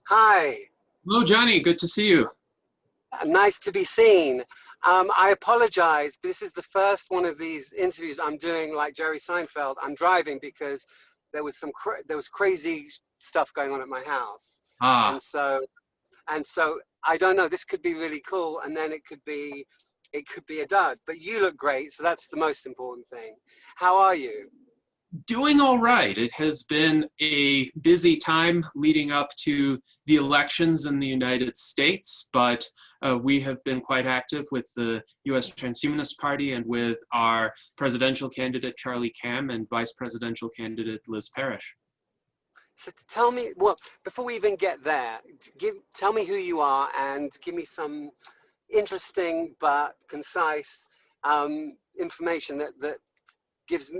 Hi, Hello, Johnny. Good to see you. nice to be seen. I apologize, but this is the first one of these interviews I'm doing like Jerry Seinfeld. I'm driving because there was crazy stuff going on at my house, Ah, and so I don't know. This could be really cool, and then it could be a dud. But you look great, so that's the most important thing. How are you? doing all right. It has been a busy time leading up to the elections in the United States, but we have been quite active with the U.S. Transhumanist Party and with our presidential candidate, Charlie Cam, and vice presidential candidate, Liz Parrish. So tell me, well, before we even get there, tell me who you are and give me some interesting but concise information that gives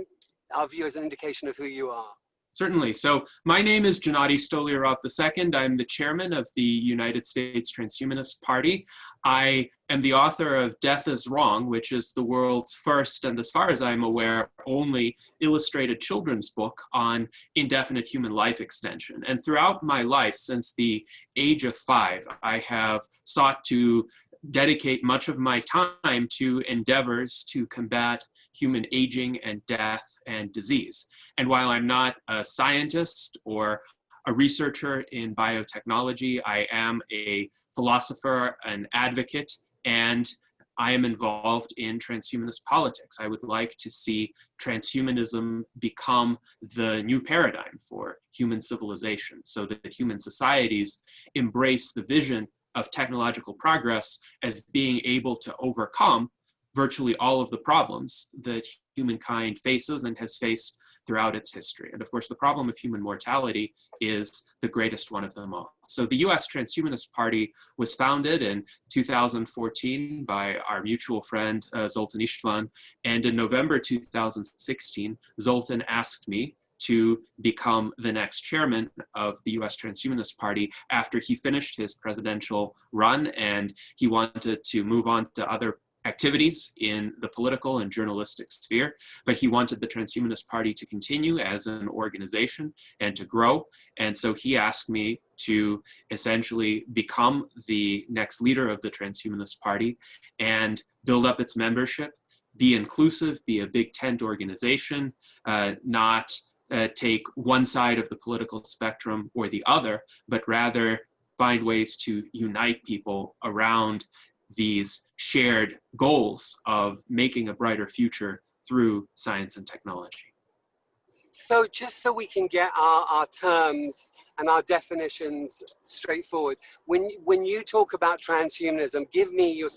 our viewers an indication of who you are. Certainly. So my name is Gennady Stolyarov II. I'm the chairman of the United States Transhumanist Party. I am the author of Death is Wrong, which is the world's first, and as far as I'm aware, only illustrated children's book on indefinite human life extension. And throughout my life, since the age of 5, I have sought to dedicate much of my time to endeavors to combat human aging and death and disease. And while I'm not a scientist or a researcher in biotechnology, I am a philosopher, an advocate, and I am involved in transhumanist politics. I would like to see transhumanism become the new paradigm for human civilization so that human societies embrace the vision of technological progress as being able to overcome virtually all of the problems that humankind faces and has faced throughout its history. And of course, the problem of human mortality is the greatest one of them all. So the US Transhumanist Party was founded in 2014 by our mutual friend, Zoltan Istvan. And in November 2016, Zoltan asked me to become the next chairman of the US Transhumanist Party after he finished his presidential run and he wanted to move on to other activities in the political and journalistic sphere, but he wanted the Transhumanist Party to continue as an organization and to grow. And so he asked me to essentially become the next leader of the Transhumanist Party and build up its membership, be inclusive, be a big tent organization, not take one side of the political spectrum or the other, but rather find ways to unite people around these shared goals of making a brighter future through science and technology. So just so we can get our terms and our definitions straightforward, when you talk about transhumanism, give me your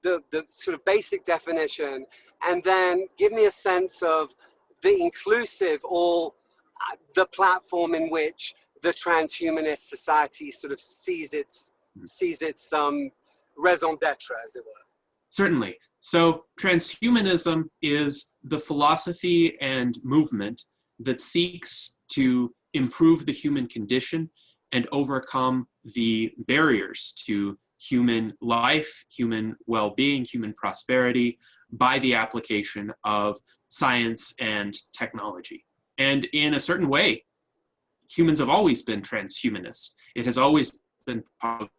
the sort of basic definition, and then give me a sense of the inclusive or the platform in which the transhumanist society sort of sees its raison d'etre, as it were. Certainly. So transhumanism is the philosophy and movement that seeks to improve the human condition and overcome the barriers to human life, human well-being, human prosperity by the application of science and technology. And in a certain way, humans have always been transhumanist. It has always been part of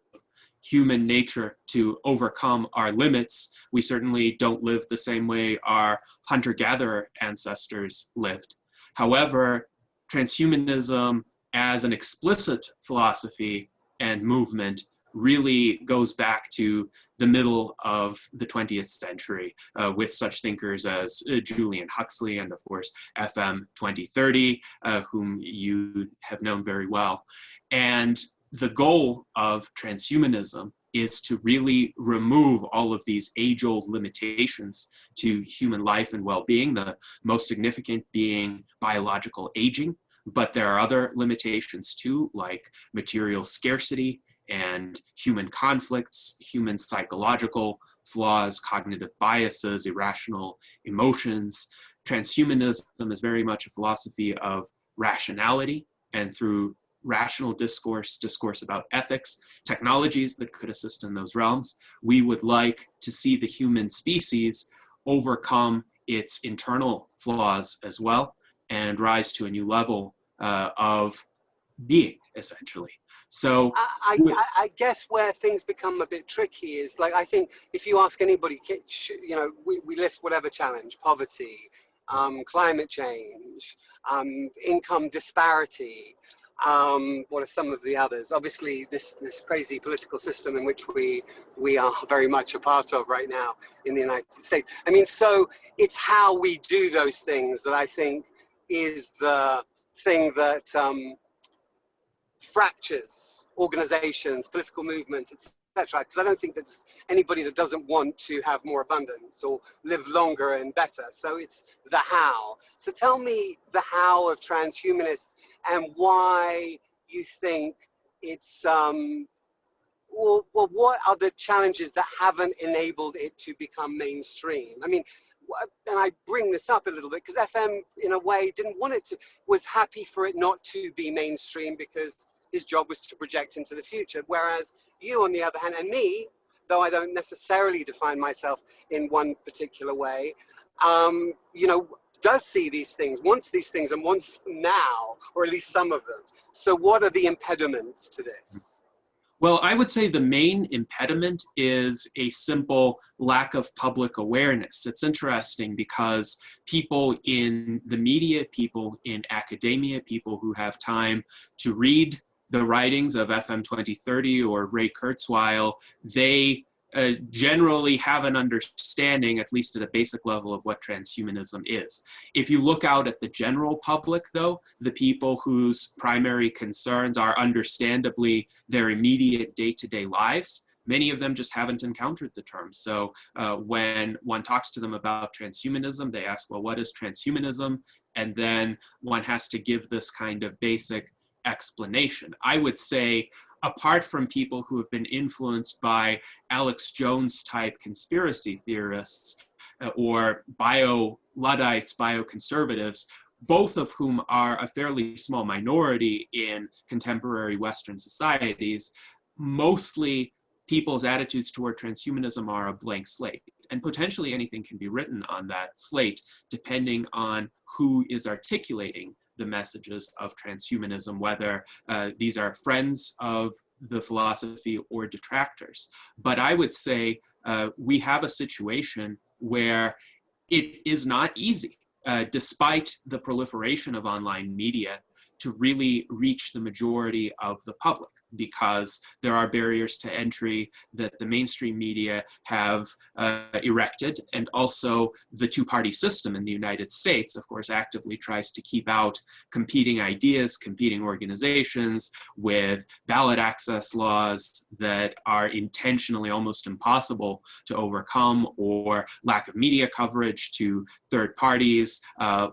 human nature to overcome our limits. We certainly don't live the same way our hunter-gatherer ancestors lived. However, transhumanism as an explicit philosophy and movement really goes back to the middle of the 20th century with such thinkers as Julian Huxley and, of course, FM 2030, whom you have known very well. And the goal of transhumanism is to really remove all of these age-old limitations to human life and well-being, the most significant being biological aging, but there are other limitations too, like material scarcity and human conflicts, human psychological flaws, cognitive biases, irrational emotions. Transhumanism is very much a philosophy of rationality, and through rational discourse about ethics, technologies that could assist in those realms, we would like to see the human species overcome its internal flaws as well and rise to a new level of being, essentially. So I guess where things become a bit tricky is, like, I think if you ask anybody, you know, we list whatever challenge: poverty, climate change, income disparity. What are some of the others? Obviously, this crazy political system in which we are very much a part of right now in the United States. I mean, so it's how we do those things that I think is the thing that fractures organizations, political movements, etc. Because I don't think there's anybody that doesn't want to have more abundance or live longer and better. So it's the how. So tell me the how of transhumanists and why you think it's, well, what are the challenges that haven't enabled it to become mainstream? I mean, and I bring this up a little bit because FM, in a way, didn't want it to, was happy for it not to be mainstream because his job was to project into the future. Whereas you, on the other hand, and me, though I don't necessarily define myself in one particular way, you know, does see these things, wants these things, and wants them now, or at least some of them. So what are the impediments to this? Well, I would say the main impediment is a simple lack of public awareness. It's interesting because people in the media, people in academia, people who have time to read the writings of FM 2030 or Ray Kurzweil, they generally have an understanding, at least at a basic level, of what transhumanism is. If you look out at the general public, though, the people whose primary concerns are understandably their immediate day-to-day lives, many of them just haven't encountered the term. So when one talks to them about transhumanism, they ask, well, what is transhumanism? And then one has to give this kind of basic explanation. I would say, apart from people who have been influenced by Alex Jones type conspiracy theorists or bio-Luddites, bioconservatives, both of whom are a fairly small minority in contemporary Western societies, mostly people's attitudes toward transhumanism are a blank slate. And potentially anything can be written on that slate, depending on who is articulating the messages of transhumanism, whether these are friends of the philosophy or detractors. But I would say we have a situation where it is not easy, despite the proliferation of online media, to really reach the majority of the public, because there are barriers to entry that the mainstream media have erected, and also the two-party system in the United States, of course, actively tries to keep out competing ideas, competing organizations with ballot access laws that are intentionally almost impossible to overcome, or lack of media coverage to third parties,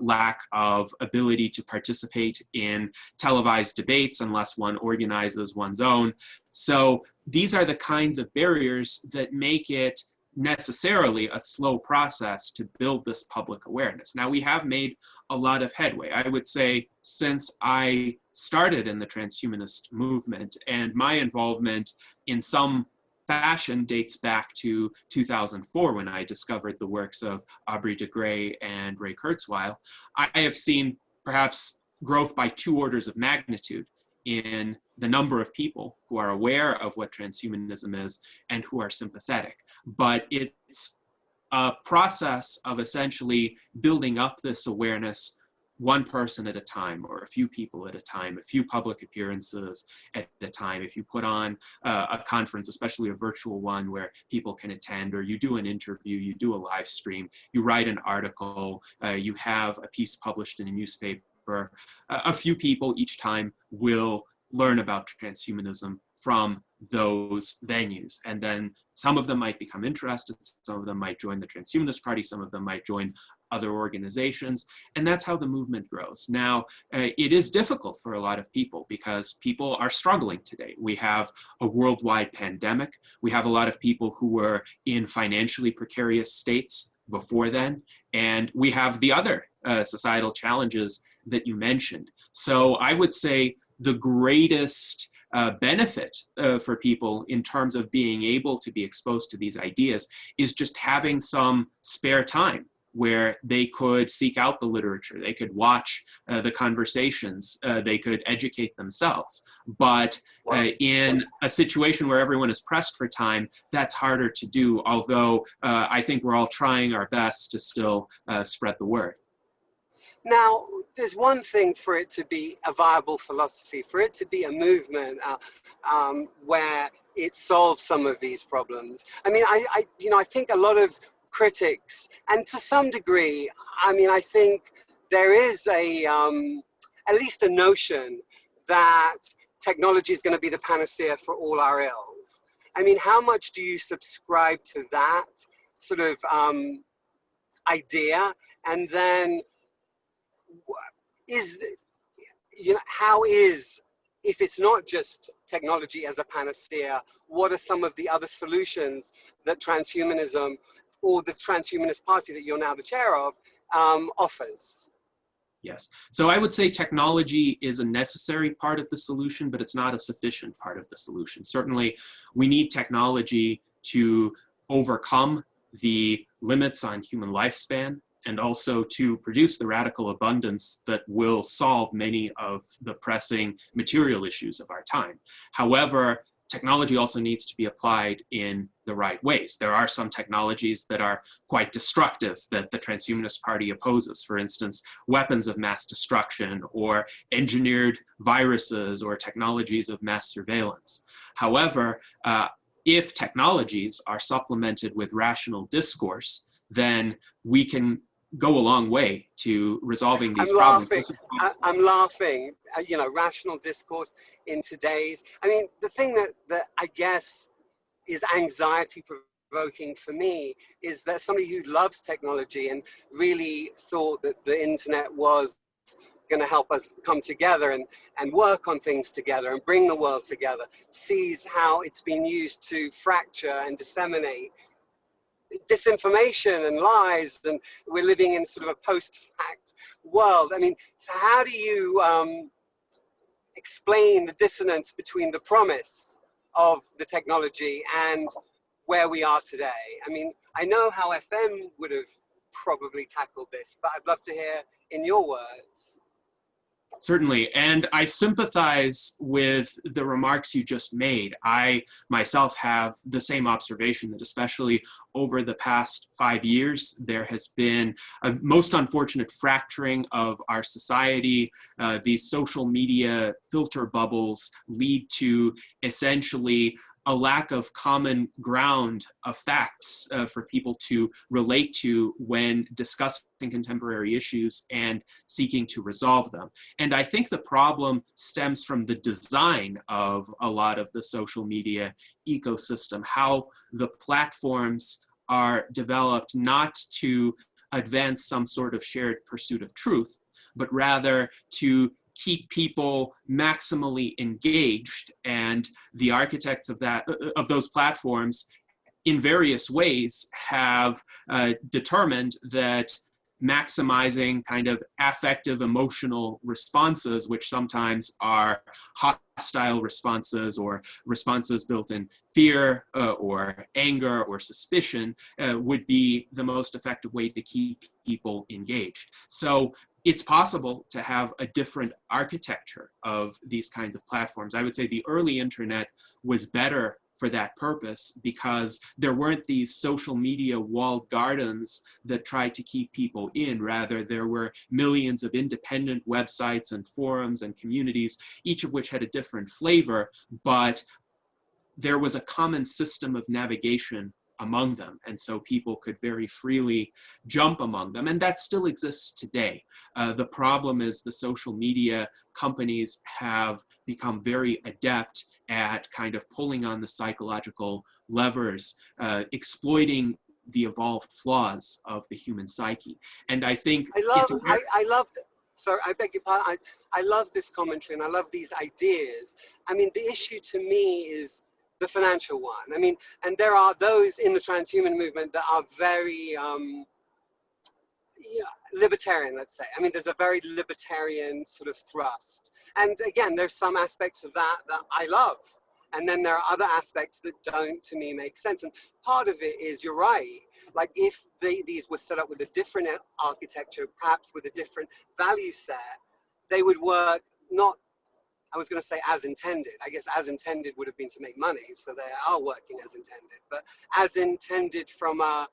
lack of ability to participate in televised debates unless one organizes one's own. So these are the kinds of barriers that make it necessarily a slow process to build this public awareness. Now, we have made a lot of headway. I would say since I started in the transhumanist movement, and my involvement in some fashion dates back to 2004 when I discovered the works of Aubrey de Grey and Ray Kurzweil, I have seen perhaps growth by 2 orders of magnitude in the number of people who are aware of what transhumanism is and who are sympathetic. But it's a process of essentially building up this awareness one person at a time, or a few people at a time, a few public appearances at a time. If you put on a conference, especially a virtual one where people can attend, or you do an interview, you do a live stream, you write an article, you have a piece published in a newspaper, a few people each time will learn about transhumanism from those venues. And then some of them might become interested, some of them might join the Transhumanist Party, some of them might join other organizations, and that's how the movement grows. Now, it is difficult for a lot of people because people are struggling today. We have a worldwide pandemic. We have a lot of people who were in financially precarious states before then, and we have the other societal challenges that you mentioned. So I would say the greatest benefit for people in terms of being able to be exposed to these ideas is just having some spare time where they could seek out the literature, they could watch the conversations, they could educate themselves. But in a situation where everyone is pressed for time, that's harder to do, although I think we're all trying our best to still spread the word. Now, there's one thing for it to be a viable philosophy, for it to be a movement where it solves some of these problems. I mean, I think a lot of critics, and to some degree, I mean, I think there is at least a notion that technology is going to be the panacea for all our ills. I mean, how much do you subscribe to that sort of idea? And then how is, if it's not just technology as a panacea, what are some of the other solutions that transhumanism or the Transhumanist Party that you're now the chair of offers? Yes. So I would say technology is a necessary part of the solution, but it's not a sufficient part of the solution. Certainly, we need technology to overcome the limits on human lifespan and also to produce the radical abundance that will solve many of the pressing material issues of our time. However, technology also needs to be applied in the right ways. There are some technologies that are quite destructive that the Transhumanist Party opposes. For instance, weapons of mass destruction or engineered viruses or technologies of mass surveillance. However, if technologies are supplemented with rational discourse, then we can go a long way to resolving these problems. I'm laughing. You know, rational discourse in today's. I mean, the thing that I guess is anxiety provoking for me is that somebody who loves technology and really thought that the internet was going to help us come together and work on things together and bring the world together, sees how it's been used to fracture and disseminate disinformation and lies, and we're living in sort of a post-fact world. I mean, so how do you explain the dissonance between the promise of the technology and where we are today? I mean, I know how FM would have probably tackled this, but I'd love to hear in your words. Certainly, and I sympathize with the remarks you just made. I myself have the same observation that especially over the past 5 years, there has been a most unfortunate fracturing of our society. These social media filter bubbles lead to essentially a lack of common ground of facts for people to relate to when discussing contemporary issues and seeking to resolve them. And I think the problem stems from the design of a lot of the social media ecosystem, how the platforms are developed not to advance some sort of shared pursuit of truth, but rather to keep people maximally engaged. And the architects of those platforms in various ways have determined that maximizing kind of affective emotional responses, which sometimes are hostile responses or responses built in fear or anger or suspicion, would be the most effective way to keep people engaged. So it's possible to have a different architecture of these kinds of platforms. I would say the early internet was better for that purpose because there weren't these social media walled gardens that tried to keep people in. Rather, there were millions of independent websites and forums and communities, each of which had a different flavor, but there was a common system of navigation among them. And so people could very freely jump among them. And that still exists today. The problem is the social media companies have become very adept at kind of pulling on the psychological levers, exploiting the evolved flaws of the human psyche. And I think I love sorry, I beg your pardon. I love this commentary and I love these ideas. I mean, the issue to me is the financial one. I mean, and there are those in the transhuman movement that are very libertarian, let's say. I mean, there's a very libertarian sort of thrust. And again, there's some aspects of that that I love. And then there are other aspects that don't, to me, make sense. And part of it is, you're right, like if these were set up with a different architecture, perhaps with a different value set, they would work not, I was going to say as intended. I guess as intended would have been to make money, so they are working as intended. But as intended from a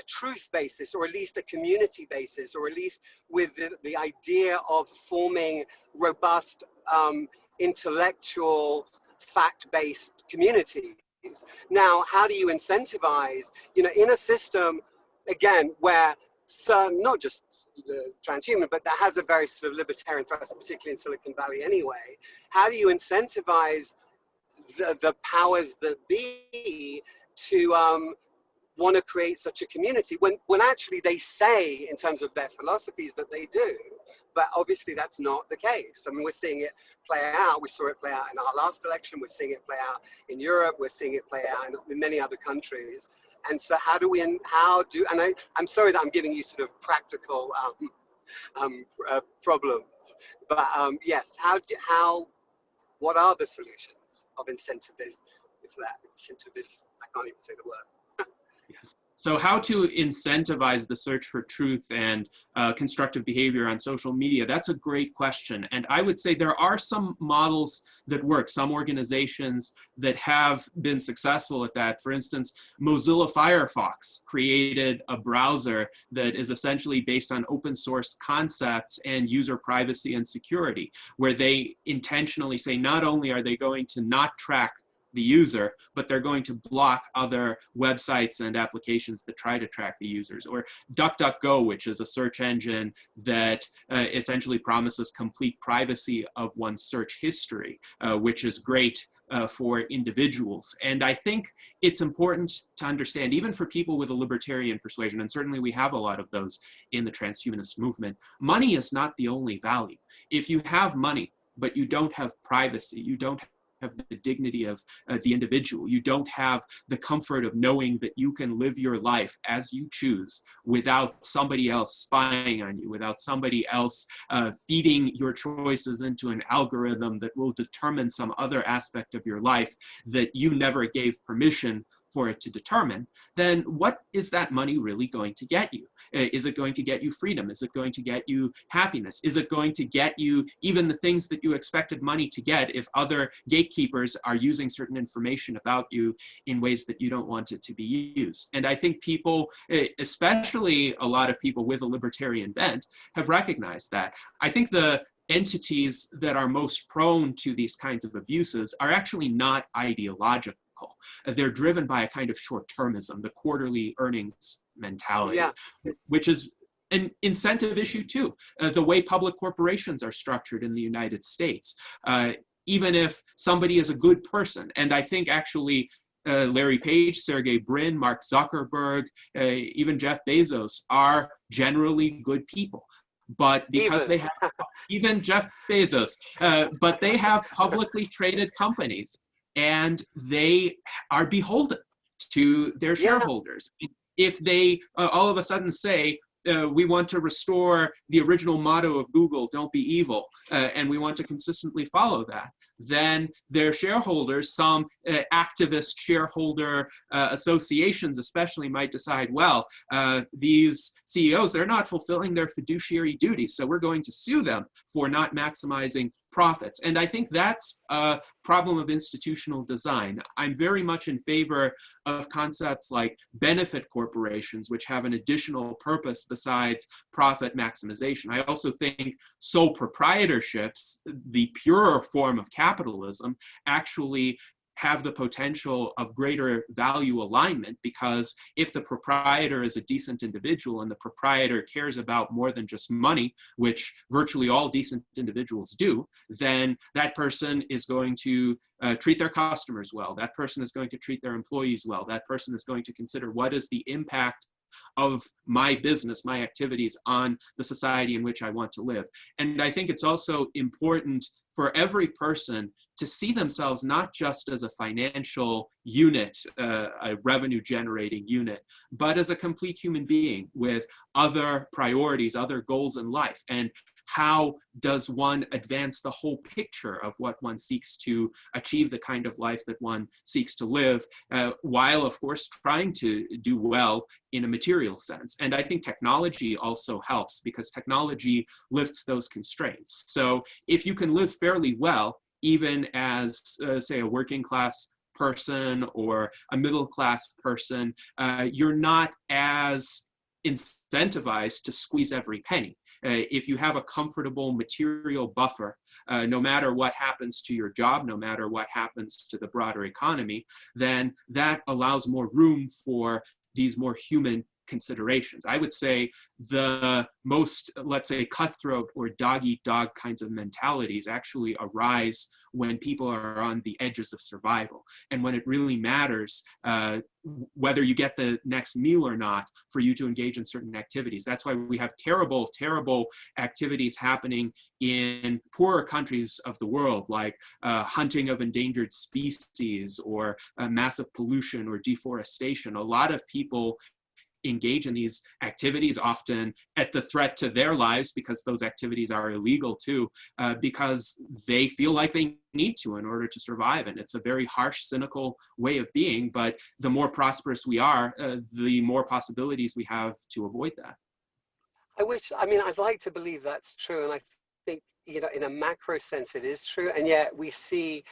truth basis, or at least a community basis, or at least with the idea of forming robust intellectual fact-based communities. Now, how do you incentivize, in a system, again, where some, not just transhuman, but that has a very sort of libertarian thrust, particularly in Silicon Valley anyway, how do you incentivize the powers that be to want to create such a community when actually they say in terms of their philosophies that they do, but obviously that's not the case. I mean, we're seeing it play out. We saw it play out in our last election. We're seeing it play out in Europe. We're seeing it play out in many other countries. And so I'm sorry that I'm giving you sort of practical problems, but yes, what are the solutions of incentivize, I can't even say the word. Yes. So how to incentivize the search for truth and constructive behavior on social media? That's a great question. And I would say there are some models that work, some organizations that have been successful at that. For instance, Mozilla Firefox created a browser that is essentially based on open source concepts and user privacy and security, where they intentionally say not only are they going to not track the user, but they're going to block other websites and applications that try to track the users. Or DuckDuckGo, which is a search engine that essentially promises complete privacy of one's search history, which is great for individuals. And I think it's important to understand, even for people with a libertarian persuasion, and certainly we have a lot of those in the transhumanist movement, money is not the only value. If you have money, but you don't have privacy, you don't have the dignity of the individual, you don't have the comfort of knowing that you can live your life as you choose without somebody else spying on you, without somebody else feeding your choices into an algorithm that will determine some other aspect of your life that you never gave permission for it to determine, then what is that money really going to get you? Is it going to get you freedom? Is it going to get you happiness? Is it going to get you even the things that you expected money to get if other gatekeepers are using certain information about you in ways that you don't want it to be used? And I think people, especially a lot of people with a libertarian bent, have recognized that. I think the entities that are most prone to these kinds of abuses are actually not ideological. They're driven by a kind of short-termism, the quarterly earnings mentality, which is an incentive issue too. The way public corporations are structured in the United States, even if somebody is a good person, and I think actually Larry Page, Sergey Brin, Mark Zuckerberg, even Jeff Bezos are generally good people. But because they have, even Jeff Bezos, but they have publicly traded companies, and they are beholden to their shareholders. If they all of a sudden say, we want to restore the original motto of Google, don't be evil, and we want to consistently follow that, then their shareholders, some activist shareholder associations especially, might decide, well, these CEOs, they're not fulfilling their fiduciary duties, so we're going to sue them for not maximizing profits. And I think that's a problem of institutional design. I'm very much in favor of concepts like benefit corporations, which have an additional purpose besides profit maximization. I also think sole proprietorships, the purer form of capitalism, actually have the potential of greater value alignment, because if the proprietor is a decent individual and the proprietor cares about more than just money, which virtually all decent individuals do, then that person is going to treat their customers well. That person is going to treat their employees well. That person is going to consider what is the impact of my business, my activities on the society in which I want to live. And I think it's also important for every person to see themselves not just as a financial unit, a revenue generating unit, but as a complete human being with other priorities, other goals in life. And how does one advance the whole picture of what one seeks to achieve, the kind of life that one seeks to live, while of course trying to do well in a material sense. And I think technology also helps, because technology lifts those constraints. So if you can live fairly well, even as say a working class person or a middle class person, you're not as incentivized to squeeze every penny. If you have a comfortable material buffer, no matter what happens to your job, no matter what happens to the broader economy, then that allows more room for these more human considerations. I would say the most, let's say, cutthroat or dog-eat-dog kinds of mentalities actually arise when people are on the edges of survival, and when it really matters whether you get the next meal or not for you to engage in certain activities. That's why we have terrible, terrible activities happening in poorer countries of the world, like hunting of endangered species or massive pollution or deforestation. A lot of people engage in these activities, often at the threat to their lives, because those activities are illegal too, because they feel like they need to in order to survive. And it's a very harsh, cynical way of being, but the more prosperous we are, the more possibilities we have to avoid that. I'd like to believe that's true, and I think, in a macro sense it is true, and yet we see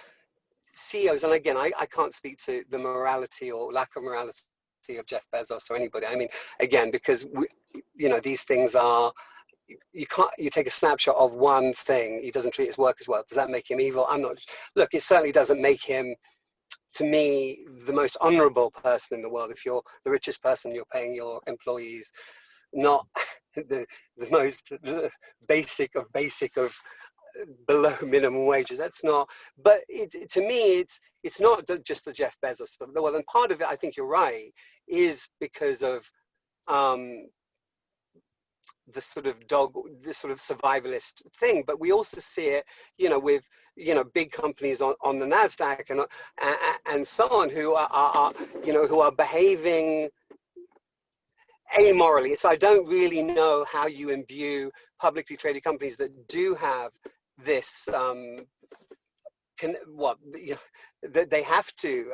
CEOs, and again, I can't speak to the morality or lack of morality of Jeff Bezos or anybody. Again, because these things are, you take a snapshot of one thing, he doesn't treat his workers well. Does that make him evil? I'm not. Look, it certainly doesn't make him, to me, the most honorable person in the world. If you're the richest person, you're paying your employees not the most basic of below minimum wages. That's not, but to me, it's not just the Jeff Bezos stuff. Well, and part of it, I think you're right, is because of this sort of survivalist thing. But we also see it, with big companies on the NASDAQ and so on, who are behaving amorally. So I don't really know how you imbue publicly traded companies that do have this that they have to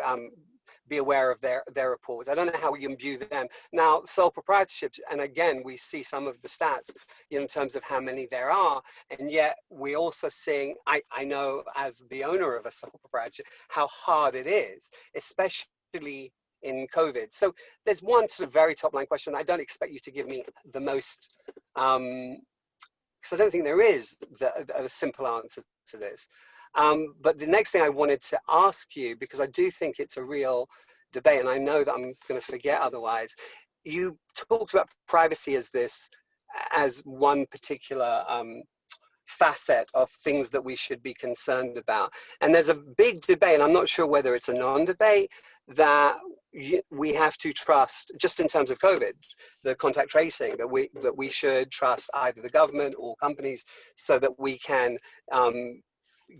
be aware of their reports. I don't know how we imbue them. Now, sole proprietorships, and again, we see some of the stats in terms of how many there are, and yet we're also seeing, I know as the owner of a sole proprietorship, how hard it is, especially in COVID. So there's one sort of very top line question. I don't expect you to give me the most, because I don't think there is a simple answer to this. But the next thing I wanted to ask you, because I do think it's a real debate, and I know that I'm going to forget otherwise, you talked about privacy as one particular facet of things that we should be concerned about. And there's a big debate, and I'm not sure whether it's a non-debate, that we have to trust, just in terms of COVID, the contact tracing, that we should trust either the government or companies, so that we can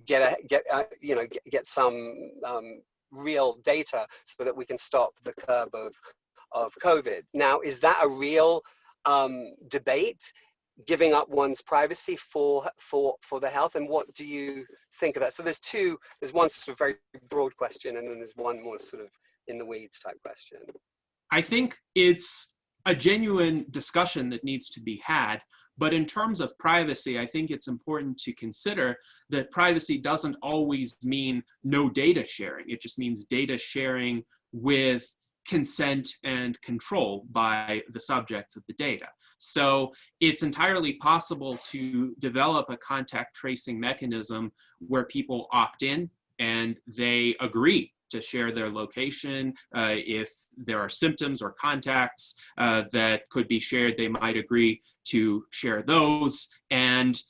get some real data, so that we can stop the curve of COVID. Now, is that a real debate, giving up one's privacy for the health? And what do you think of that? So there's one sort of very broad question, and then there's one more sort of in the weeds type question. I think it's a genuine discussion that needs to be had. But in terms of privacy, I think it's important to consider that privacy doesn't always mean no data sharing. It just means data sharing with consent and control by the subjects of the data. So it's entirely possible to develop a contact tracing mechanism where people opt in and they agree to share their location. If there are symptoms or contacts that could be shared, they might agree to share those. And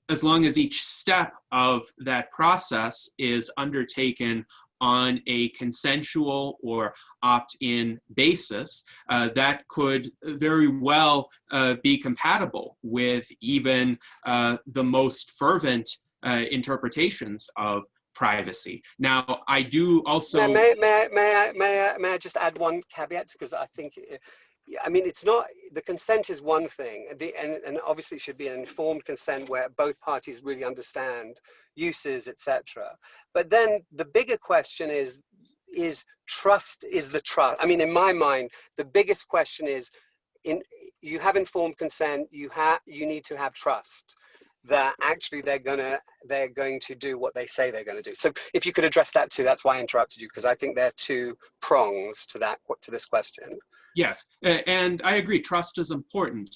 as long as each step of that process is undertaken on a consensual or opt-in basis, that could very well be compatible with even the most fervent interpretations of privacy. Now, I do also. May I just add one caveat, because I think yeah, I mean, it's not, the consent is one thing, and obviously it should be an informed consent where both parties really understand uses, etc. But then the bigger question is trust, is the trust. I mean, in my mind, the biggest question is, you have informed consent, you need to have trust that actually they're going to do what they say they're going to do. So if you could address that too, that's why I interrupted you, because I think there are two prongs to this question. Yes, and I agree, trust is important.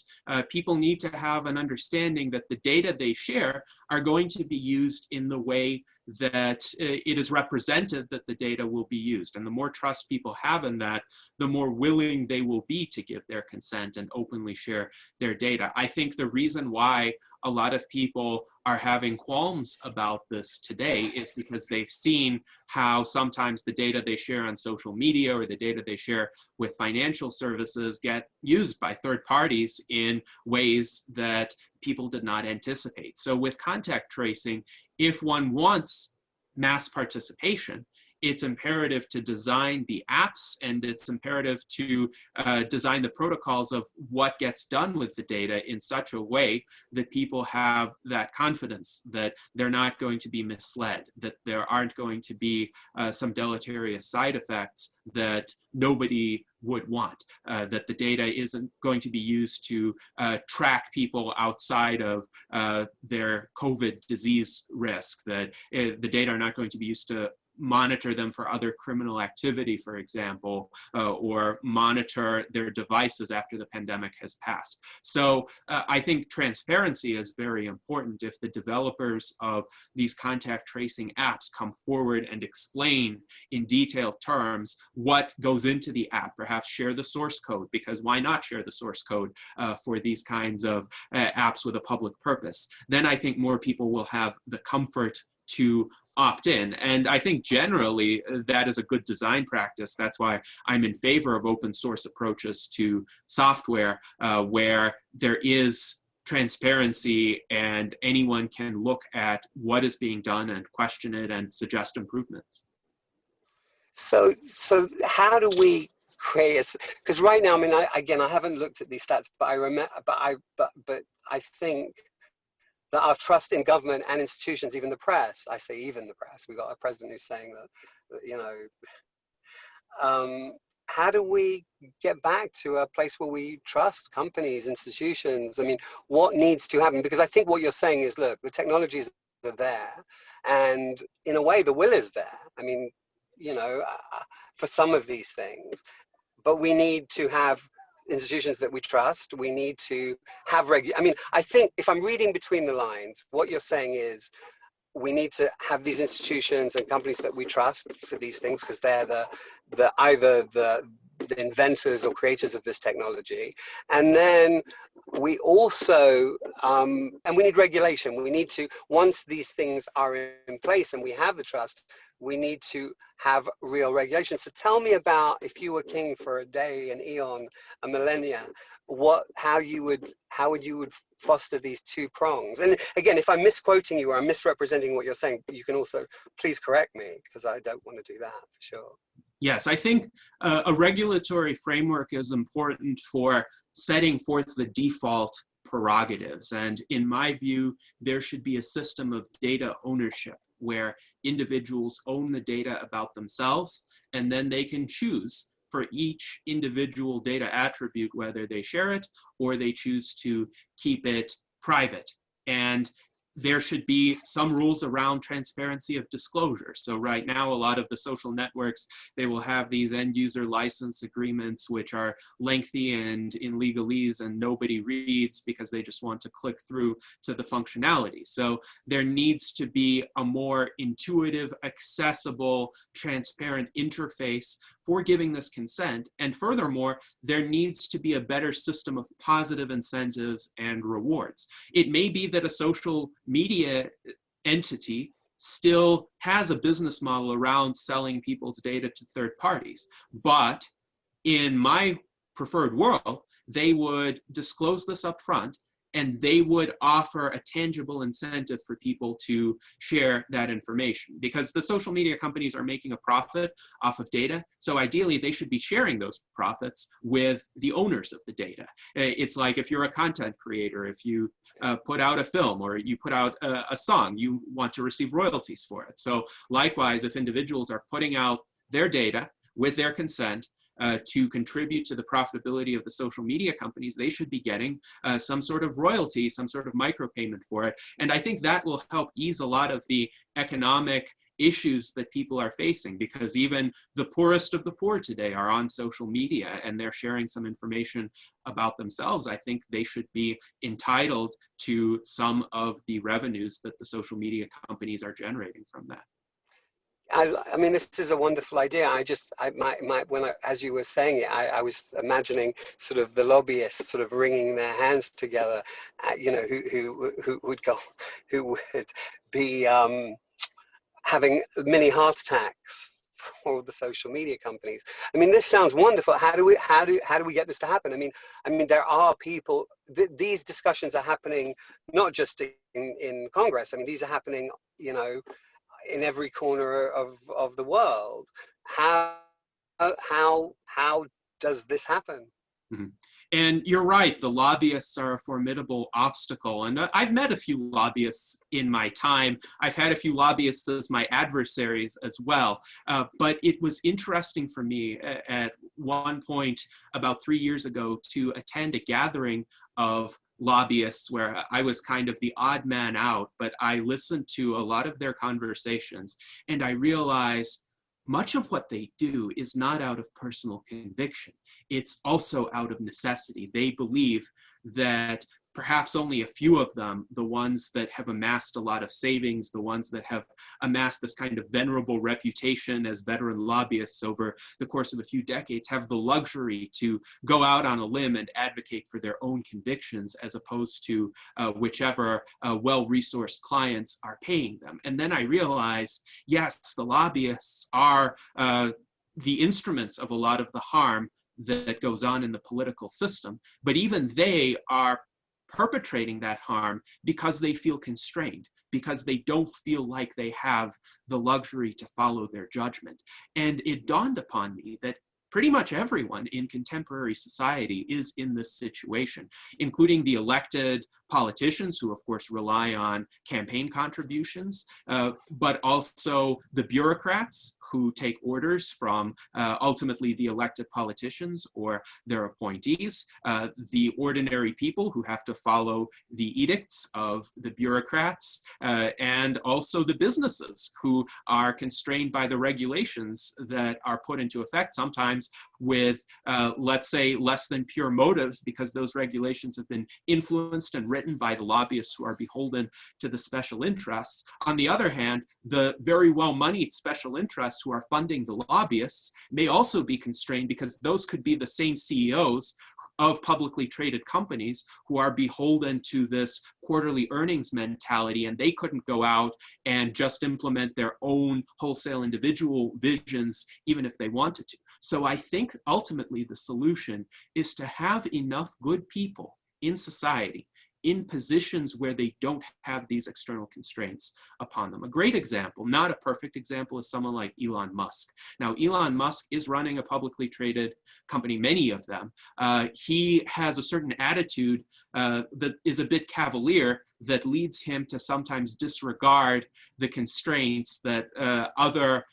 People need to have an understanding that the data they share are going to be used in the way that it is represented that the data will be used. And the more trust people have in that, the more willing they will be to give their consent and openly share their data. I think the reason why a lot of people are having qualms about this today is because they've seen how sometimes the data they share on social media or the data they share with financial services get used by third parties in ways that people did not anticipate. So with contact tracing, if one wants mass participation, it's imperative to design the apps, and it's imperative to design the protocols of what gets done with the data in such a way that people have that confidence that they're not going to be misled, that there aren't going to be some deleterious side effects that nobody would want, that the data isn't going to be used to track people outside of their COVID disease risk, that the data are not going to be used to monitor them for other criminal activity, for example, or monitor their devices after the pandemic has passed. So I think transparency is very important. If the developers of these contact tracing apps come forward and explain in detailed terms what goes into the app, perhaps share the source code, because why not share the source code for these kinds of apps with a public purpose, then I think more people will have the comfort to opt in. And I think generally that is a good design practice. That's why I'm in favor of open source approaches to software where there is transparency and anyone can look at what is being done and question it and suggest improvements. So how do we create because right now, I mean, I haven't looked at these stats, but I remember, but I think that our trust in government and institutions, even the press, I say even the press, we got a president who's saying that, you know, how do we get back to a place where we trust companies, institutions? I mean, what needs to happen? Because I think what you're saying is, look, the technologies are there, and in a way, the will is there. I mean, you know, for some of these things, but we need to have institutions that we trust. We need to have I mean, I think if I'm reading between the lines, what you're saying is we need to have these institutions and companies that we trust for these things, because they're either the inventors or creators of this technology. And then we also, and we need regulation. We need to, once these things are in place and we have the trust, we need to have real regulation. So tell me about, if you were king for a day, an eon, a millennia, how you would foster these two prongs. And again, if I'm misquoting you or I'm misrepresenting what you're saying, you can also please correct me, because I don't want to do that for sure. Yes, I think a regulatory framework is important for setting forth the default prerogatives. And in my view, there should be a system of data ownership where individuals own the data about themselves, and then they can choose for each individual data attribute whether they share it or they choose to keep it private. And there should be some rules around transparency of disclosure. So right now, a lot of the social networks, they will have these end user license agreements, which are lengthy and in legalese, and nobody reads because they just want to click through to the functionality. So there needs to be a more intuitive, accessible, transparent interface for giving this consent. And furthermore, there needs to be a better system of positive incentives and rewards. It may be that a social media entity still has a business model around selling people's data to third parties, but in my preferred world, they would disclose this up front, and they would offer a tangible incentive for people to share that information, because the social media companies are making a profit off of data. So ideally, they should be sharing those profits with the owners of the data. It's like if you're a content creator, if you put out a film or you put out a song, you want to receive royalties for it. So likewise, if individuals are putting out their data with their consent, to contribute to the profitability of the social media companies, they should be getting some sort of royalty, some sort of micropayment for it. And I think that will help ease a lot of the economic issues that people are facing, because even the poorest of the poor today are on social media and they're sharing some information about themselves. I think they should be entitled to some of the revenues that the social media companies are generating from that. I mean, this is a wonderful idea. As you were saying it, I was imagining sort of the lobbyists sort of wringing their hands together, you know, who would be having mini heart attacks for the social media companies. I mean, this sounds wonderful. How do we get this to happen? I mean, there are people. These discussions are happening not just in Congress. I mean, these are happening, you know, in every corner of the world. How does this happen? Mm-hmm. And you're right, the lobbyists are a formidable obstacle. And I've met a few lobbyists in my time. I've had a few lobbyists as my adversaries as well. But it was interesting for me at one point about 3 years ago to attend a gathering of lobbyists where I was kind of the odd man out, but I listened to a lot of their conversations, and I realized much of what they do is not out of personal conviction. It's also out of necessity. They believe that perhaps only a few of them, the ones that have amassed a lot of savings, the ones that have amassed this kind of venerable reputation as veteran lobbyists over the course of a few decades, have the luxury to go out on a limb and advocate for their own convictions as opposed to whichever well-resourced clients are paying them. And then I realized, yes, the lobbyists are the instruments of a lot of the harm that goes on in the political system, but even they are perpetrating that harm because they feel constrained, because they don't feel like they have the luxury to follow their judgment. And it dawned upon me that pretty much everyone in contemporary society is in this situation, including the elected politicians who, of course, rely on campaign contributions, but also the bureaucrats who take orders from ultimately the elected politicians or their appointees, the ordinary people who have to follow the edicts of the bureaucrats, and also the businesses who are constrained by the regulations that are put into effect, sometimes with, let's say, less than pure motives, because those regulations have been influenced and written by the lobbyists who are beholden to the special interests. On the other hand, the very well-moneyed special interests who are funding the lobbyists may also be constrained, because those could be the same CEOs of publicly traded companies who are beholden to this quarterly earnings mentality, and they couldn't go out and just implement their own wholesale individual visions even if they wanted to. So I think ultimately the solution is to have enough good people in society in positions where they don't have these external constraints upon them. A great example, not a perfect example, is someone like Elon Musk. Now, Elon Musk is running a publicly traded company, many of them. He has a certain attitude that is a bit cavalier that leads him to sometimes disregard the constraints that other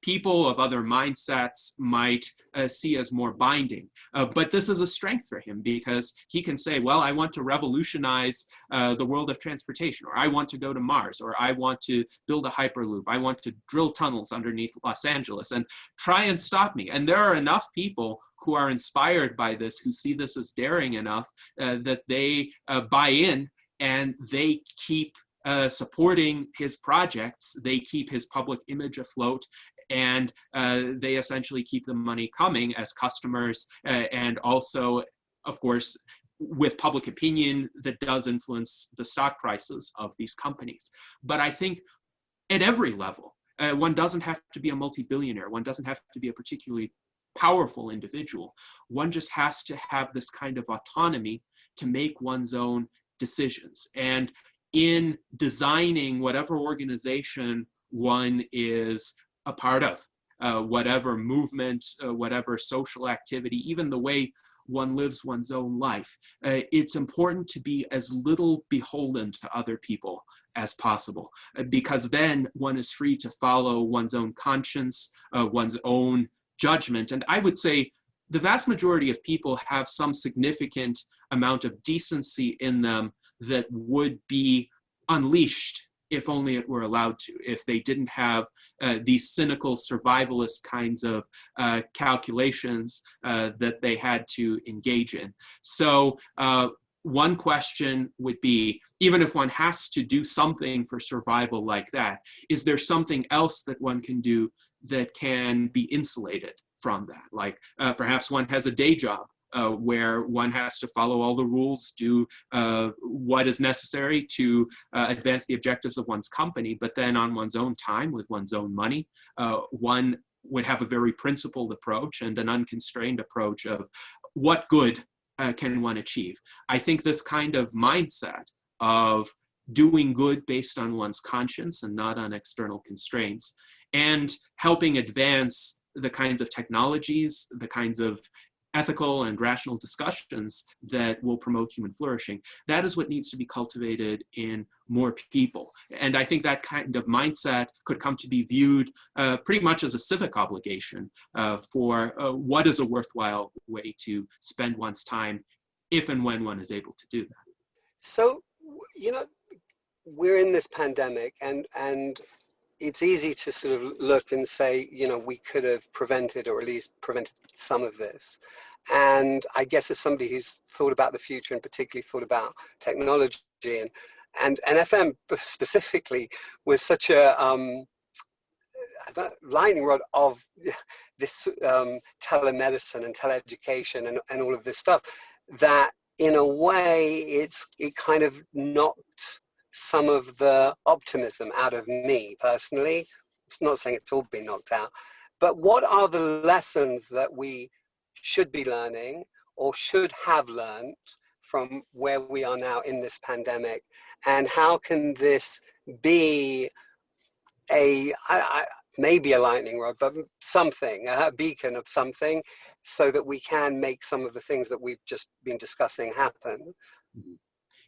people of other mindsets might see as more binding. But this is a strength for him, because he can say, well, I want to revolutionize the world of transportation, or I want to go to Mars, or I want to build a hyperloop, I want to drill tunnels underneath Los Angeles, and try and stop me. And there are enough people who are inspired by this, who see this as daring enough that they buy in, and they keep supporting his projects, they keep his public image afloat, and they essentially keep the money coming as customers, and also, of course, with public opinion that does influence the stock prices of these companies. But I think at every level, one doesn't have to be a multi-billionaire, one doesn't have to be a particularly powerful individual. One just has to have this kind of autonomy to make one's own decisions. And in designing whatever organization one is a part of, whatever movement, whatever social activity, even the way one lives one's own life, it's important to be as little beholden to other people as possible, because then one is free to follow one's own conscience, one's own judgment. And I would say the vast majority of people have some significant amount of decency in them that would be unleashed if only it were allowed to, if they didn't have these cynical survivalist kinds of calculations that they had to engage in. So one question would be, even if one has to do something for survival like that, is there something else that one can do that can be insulated from that? Like perhaps one has a day job where one has to follow all the rules, do what is necessary to advance the objectives of one's company, but then on one's own time, with one's own money, one would have a very principled approach and an unconstrained approach of what good can one achieve. I think this kind of mindset of doing good based on one's conscience and not on external constraints, and helping advance the kinds of technologies, the kinds of ethical and rational discussions that will promote human flourishing. That is what needs to be cultivated in more people. And I think that kind of mindset could come to be viewed pretty much as a civic obligation for what is a worthwhile way to spend one's time if and when one is able to do that. So, we're in this pandemic, and it's easy to sort of look and say, we could have prevented, or at least prevented some of this. And I guess as somebody who's thought about the future and particularly thought about technology, and FM specifically was such a lightning rod of this telemedicine and teleeducation and all of this stuff, that in a way it kind of knocked some of the optimism out of me personally. It's not saying it's all been knocked out, but what are the lessons that we should be learning or should have learned from where we are now in this pandemic? And how can this be maybe a lightning rod, but something, a beacon of something, so that we can make some of the things that we've just been discussing happen?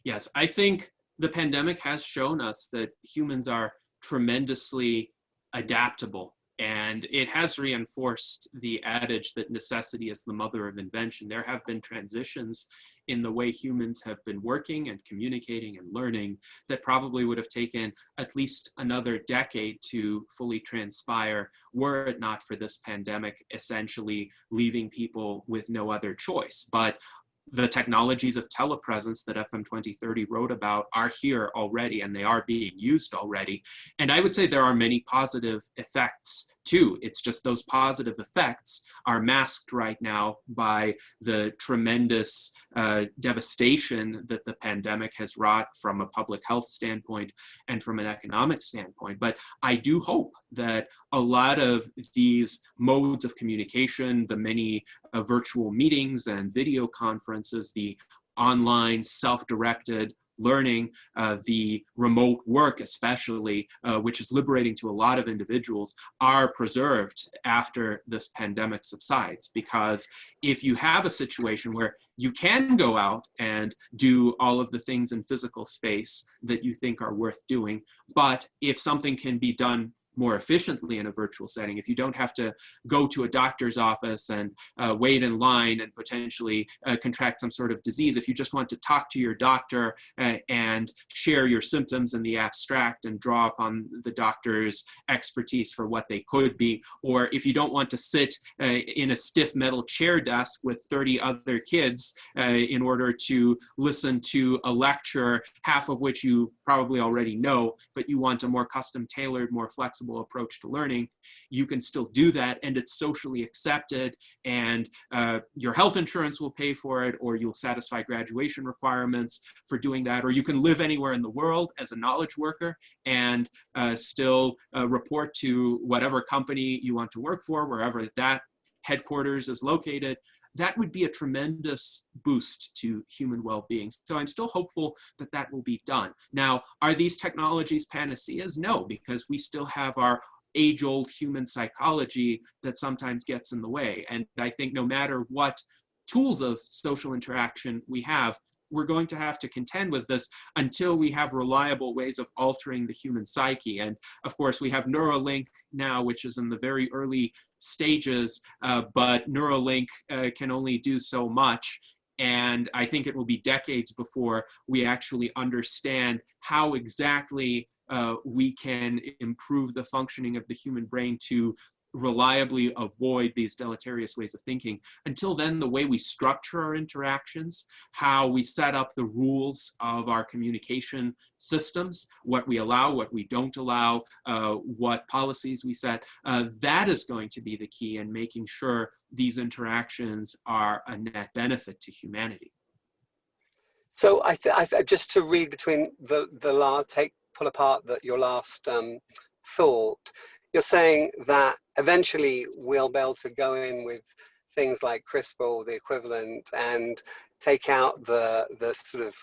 Yes, I think the pandemic has shown us that humans are tremendously adaptable, and it has reinforced the adage that necessity is the mother of invention. There have been transitions in the way humans have been working and communicating and learning that probably would have taken at least another decade to fully transpire were it not for this pandemic essentially leaving people with no other choice. But the technologies of telepresence that FM 2030 wrote about are here already, and they are being used already. And I would say there are many positive effects too. It's just those positive effects are masked right now by the tremendous devastation that the pandemic has wrought from a public health standpoint and from an economic standpoint. But I do hope that a lot of these modes of communication, the many virtual meetings and video conferences, the online self-directed learning, the remote work especially, which is liberating to a lot of individuals, are preserved after this pandemic subsides. Because if you have a situation where you can go out and do all of the things in physical space that you think are worth doing, but if something can be done more efficiently in a virtual setting, if you don't have to go to a doctor's office and wait in line and potentially contract some sort of disease, if you just want to talk to your doctor and share your symptoms in the abstract and draw upon the doctor's expertise for what they could be, or if you don't want to sit in a stiff metal chair desk with 30 other kids in order to listen to a lecture, half of which you probably already know, but you want a more custom tailored, more flexible approach to learning, you can still do that, and it's socially accepted, and your health insurance will pay for it, or you'll satisfy graduation requirements for doing that, or you can live anywhere in the world as a knowledge worker and still report to whatever company you want to work for, wherever that headquarters is located. that would be a tremendous boost to human well-being. So I'm still hopeful that that will be done. Now, are these technologies panaceas? No, because we still have our age-old human psychology that sometimes gets in the way. And I think no matter what tools of social interaction we have, we're going to have to contend with this until we have reliable ways of altering the human psyche. And of course, we have Neuralink now, which is in the very early stages, but Neuralink can only do so much. And I think it will be decades before we actually understand how exactly we can improve the functioning of the human brain to reliably avoid these deleterious ways of thinking. Until then, the way we structure our interactions, how we set up the rules of our communication systems, what we allow, what we don't allow, what policies we set, that is going to be the key in making sure these interactions are a net benefit to humanity. So just to read between the last, pull apart your last thought, you're saying that eventually we'll be able to go in with things like CRISPR or the equivalent and take out the sort of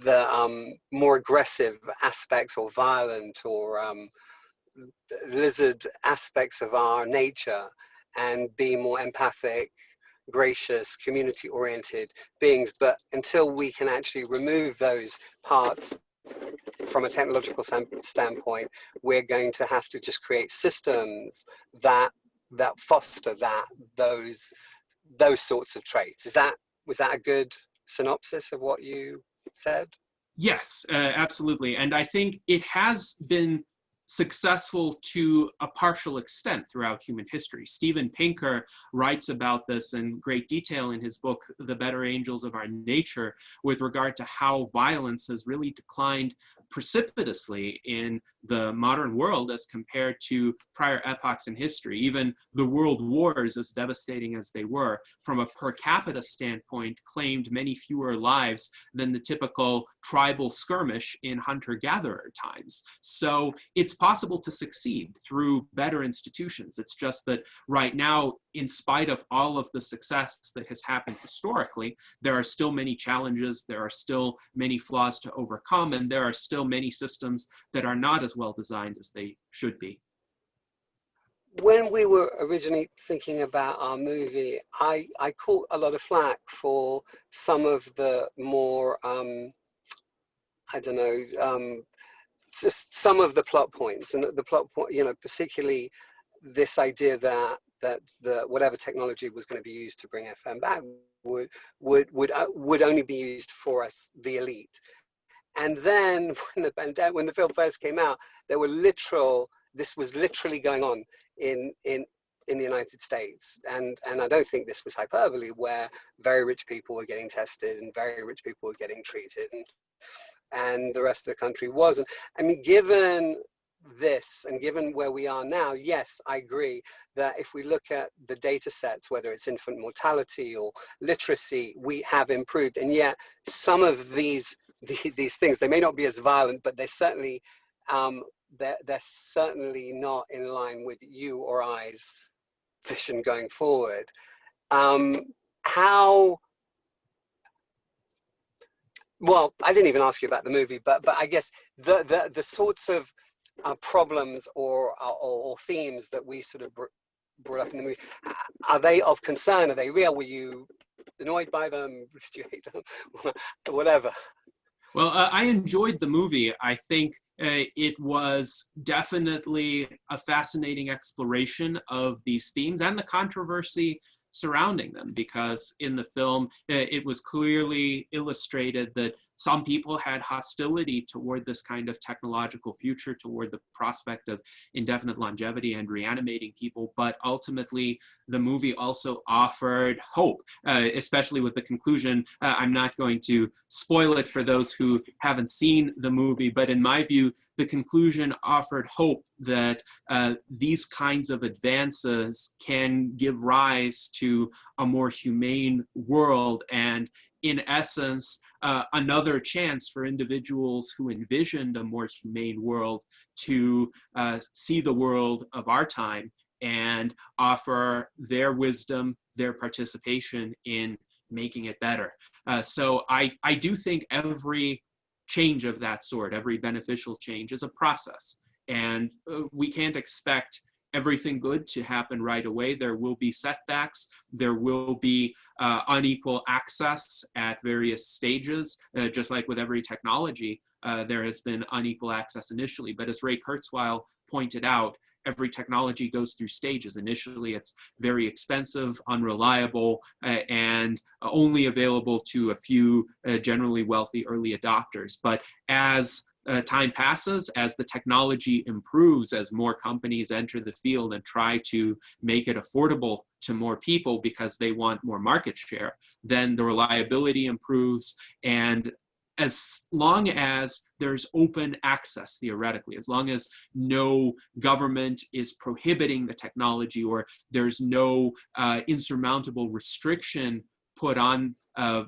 the more aggressive aspects or violent or lizard aspects of our nature and be more empathic, gracious, community-oriented beings. But until we can actually remove those parts from a technological standpoint, we're going to have to just create systems that foster those sorts of traits. Was that a good synopsis of what you said? Yes, absolutely. And I think it has been successful to a partial extent throughout human history. Steven Pinker writes about this in great detail in his book, The Better Angels of Our Nature, with regard to how violence has really declined precipitously in the modern world as compared to prior epochs in history. Even the world wars, as devastating as they were, from a per capita standpoint, claimed many fewer lives than the typical tribal skirmish in hunter-gatherer times. So it's possible to succeed through better institutions. It's just that right now, in spite of all of the success that has happened historically, there are still many challenges, there are still many flaws to overcome, and there are still many systems that are not as well designed as they should be. When we were originally thinking about our movie, I caught a lot of flack for some of the more, just some of the plot points, and the plot point, particularly this idea that the whatever technology was going to be used to bring FM back would only be used for us, the elite. And then when the film first came out, this was literally going on in the United States, and I don't think this was hyperbole, where very rich people were getting tested and very rich people were getting treated, and the rest of the country wasn't. I mean, given this and given where we are now, yes, I agree that if we look at the data sets, whether it's infant mortality or literacy, we have improved. And yet some of these things, they may not be as violent, but they're certainly they're certainly not in line with you or I's vision going forward. Well, I didn't even ask you about the movie, but I guess the sorts of problems or themes that we sort of brought up in the movie, are they of concern? Are they real? Were you annoyed by them? Did you hate them? Whatever. Well, I enjoyed the movie. I think it was definitely a fascinating exploration of these themes and the controversy surrounding them, because in the film, it was clearly illustrated that some people had hostility toward this kind of technological future, toward the prospect of indefinite longevity and reanimating people. But ultimately, the movie also offered hope, especially with the conclusion. I'm not going to spoil it for those who haven't seen the movie, but in my view, the conclusion offered hope that these kinds of advances can give rise to a more humane world, and in essence, another chance for individuals who envisioned a more humane world to see the world of our time and offer their wisdom, their participation in making it better. So I do think every change of that sort, every beneficial change, is a process. And we can't expect everything good to happen right away. There will be setbacks. There will be unequal access at various stages. Just like with every technology, there has been unequal access initially. But as Ray Kurzweil pointed out, every technology goes through stages. Initially, it's very expensive, unreliable, and only available to a few generally wealthy early adopters. But as time passes, as the technology improves, as more companies enter the field and try to make it affordable to more people because they want more market share, then the reliability improves. And as long as there's open access, theoretically, as long as no government is prohibiting the technology, or there's no insurmountable restriction put on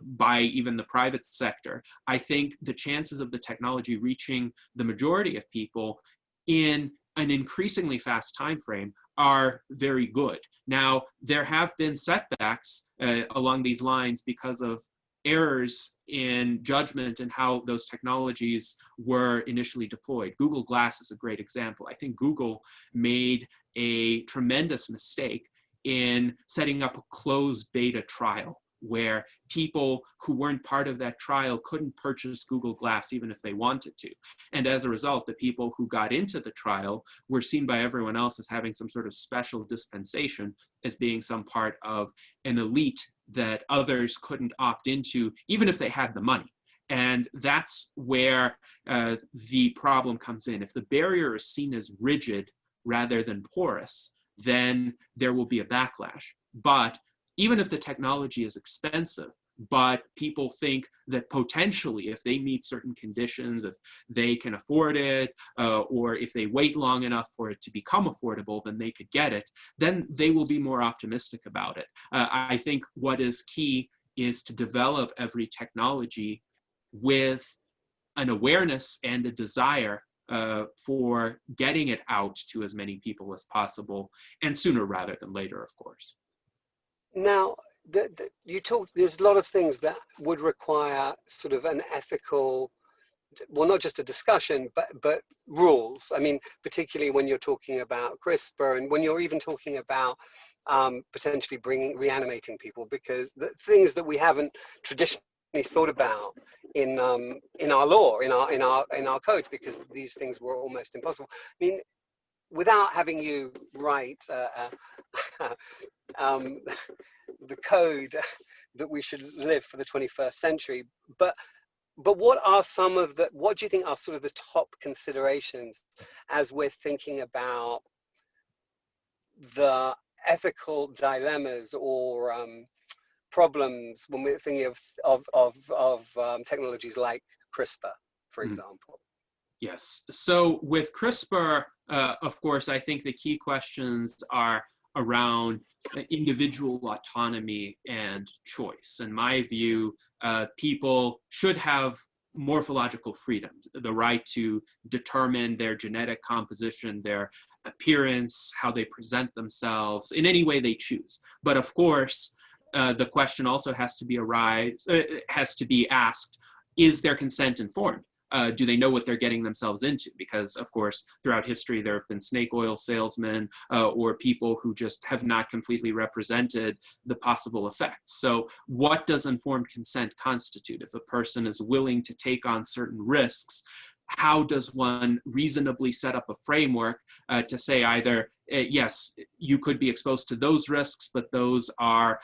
by even the private sector, I think the chances of the technology reaching the majority of people in an increasingly fast time frame are very good. Now, there have been setbacks along these lines because of errors in judgment and how those technologies were initially deployed. Google Glass is a great example. I think Google made a tremendous mistake in setting up a closed beta trial where people who weren't part of that trial couldn't purchase Google Glass even if they wanted to. And as a result, the people who got into the trial were seen by everyone else as having some sort of special dispensation, as being some part of an elite that others couldn't opt into, even if they had the money. And that's where the problem comes in. If the barrier is seen as rigid rather than porous, then there will be a backlash. But even if the technology is expensive, but people think that potentially if they meet certain conditions, if they can afford it, or if they wait long enough for it to become affordable, then they could get it, then they will be more optimistic about it. I think what is key is to develop every technology with an awareness and a desire for getting it out to as many people as possible, and sooner rather than later, of course. Now, you talked, there's a lot of things that would require sort of an ethical, well, not just a discussion, but rules. I mean, particularly when you're talking about CRISPR and when you're even talking about potentially reanimating people, because the things that we haven't traditionally thought about in our law, in our codes, because these things were almost impossible. I mean, without having you write the code that we should live for the 21st century, but what are some of the, what do you think are sort of the top considerations as we're thinking about the ethical dilemmas or problems when we're thinking of technologies like CRISPR, for example? Yes. So with CRISPR, of course, I think the key questions are around individual autonomy and choice. In my view, people should have morphological freedom, the right to determine their genetic composition, their appearance, how they present themselves in any way they choose. But of course, the question also has to be asked, is their consent informed? Do they know what they're getting themselves into? Because, of course, throughout history, there have been snake oil salesmen or people who just have not completely represented the possible effects. So what does informed consent constitute? If a person is willing to take on certain risks, how does one reasonably set up a framework to say either, yes, you could be exposed to those risks, but those are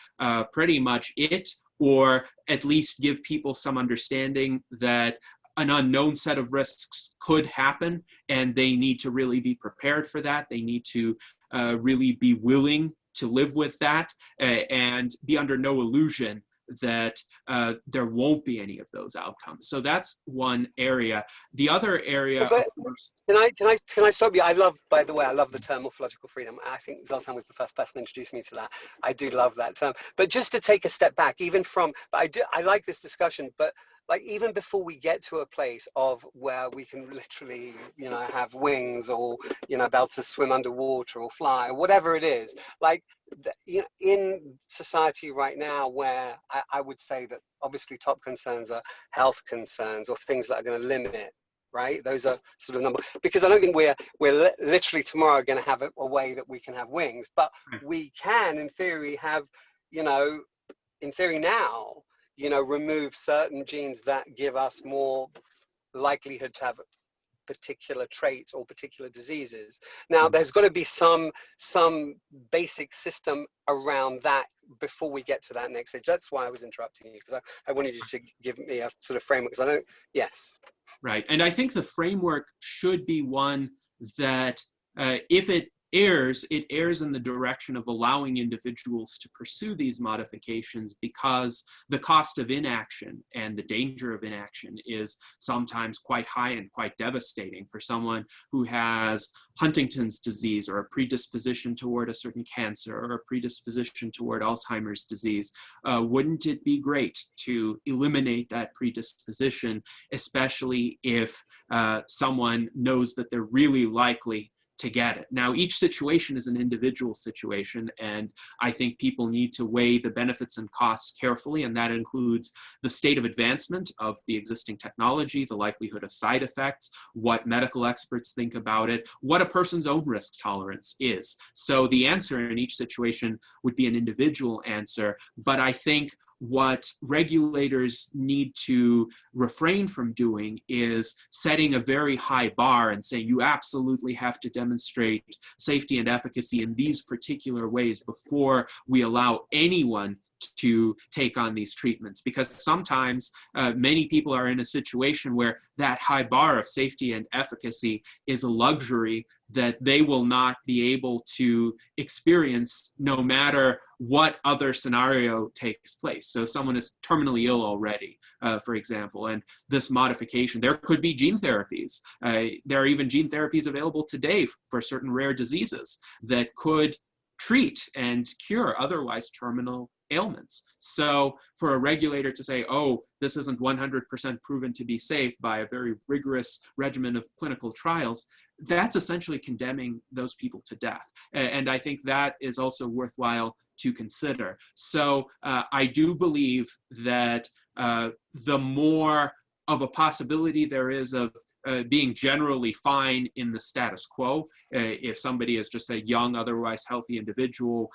pretty much it, or at least give people some understanding that an unknown set of risks could happen, and they need to really be prepared for that. They need to really be willing to live with that and be under no illusion that there won't be any of those outcomes. So that's one area. The other area, but of course. Can I stop you? I love, by the way, I love the term morphological freedom. I think Zoltan was the first person to introduce me to that. I do love that term. But just to take a step back, even from, I like this discussion, but like even before we get to a place of where we can literally, you know, have wings, or, you know, be able to swim underwater or fly or whatever it is, like, you know, in society right now, where I would say that obviously top concerns are health concerns or things that are going to limit, right? Those are sort of number, because I don't think we're literally tomorrow going to have a way that we can have wings, but we can in theory have, you know, in theory now, you know, remove certain genes that give us more likelihood to have particular traits or particular diseases. Now, there's got to be some basic system around that before we get to that next stage. That's why I was interrupting you, because I wanted you to give me a sort of framework, because I don't, yes. Right, and I think the framework should be one that if it errs in the direction of allowing individuals to pursue these modifications, because the cost of inaction and the danger of inaction is sometimes quite high and quite devastating for someone who has Huntington's disease, or a predisposition toward a certain cancer, or a predisposition toward Alzheimer's disease. Wouldn't it be great to eliminate that predisposition, especially if someone knows that they're really likely to get it? Now, each situation is an individual situation, and I think people need to weigh the benefits and costs carefully, and that includes the state of advancement of the existing technology, the likelihood of side effects, what medical experts think about it, what a person's own risk tolerance is. So the answer in each situation would be an individual answer, but I think what regulators need to refrain from doing is setting a very high bar and saying you absolutely have to demonstrate safety and efficacy in these particular ways before we allow anyone to take on these treatments, because sometimes many people are in a situation where that high bar of safety and efficacy is a luxury that they will not be able to experience no matter what other scenario takes place. So someone is terminally ill already, for example, and this modification, there could be gene therapies. There are even gene therapies available today for certain rare diseases that could treat and cure otherwise terminal ailments. So for a regulator to say, oh, this isn't 100% proven to be safe by a very rigorous regimen of clinical trials, that's essentially condemning those people to death. And I think that is also worthwhile to consider. So I do believe that the more of a possibility there is of being generally fine in the status quo, if somebody is just a young, otherwise healthy individual,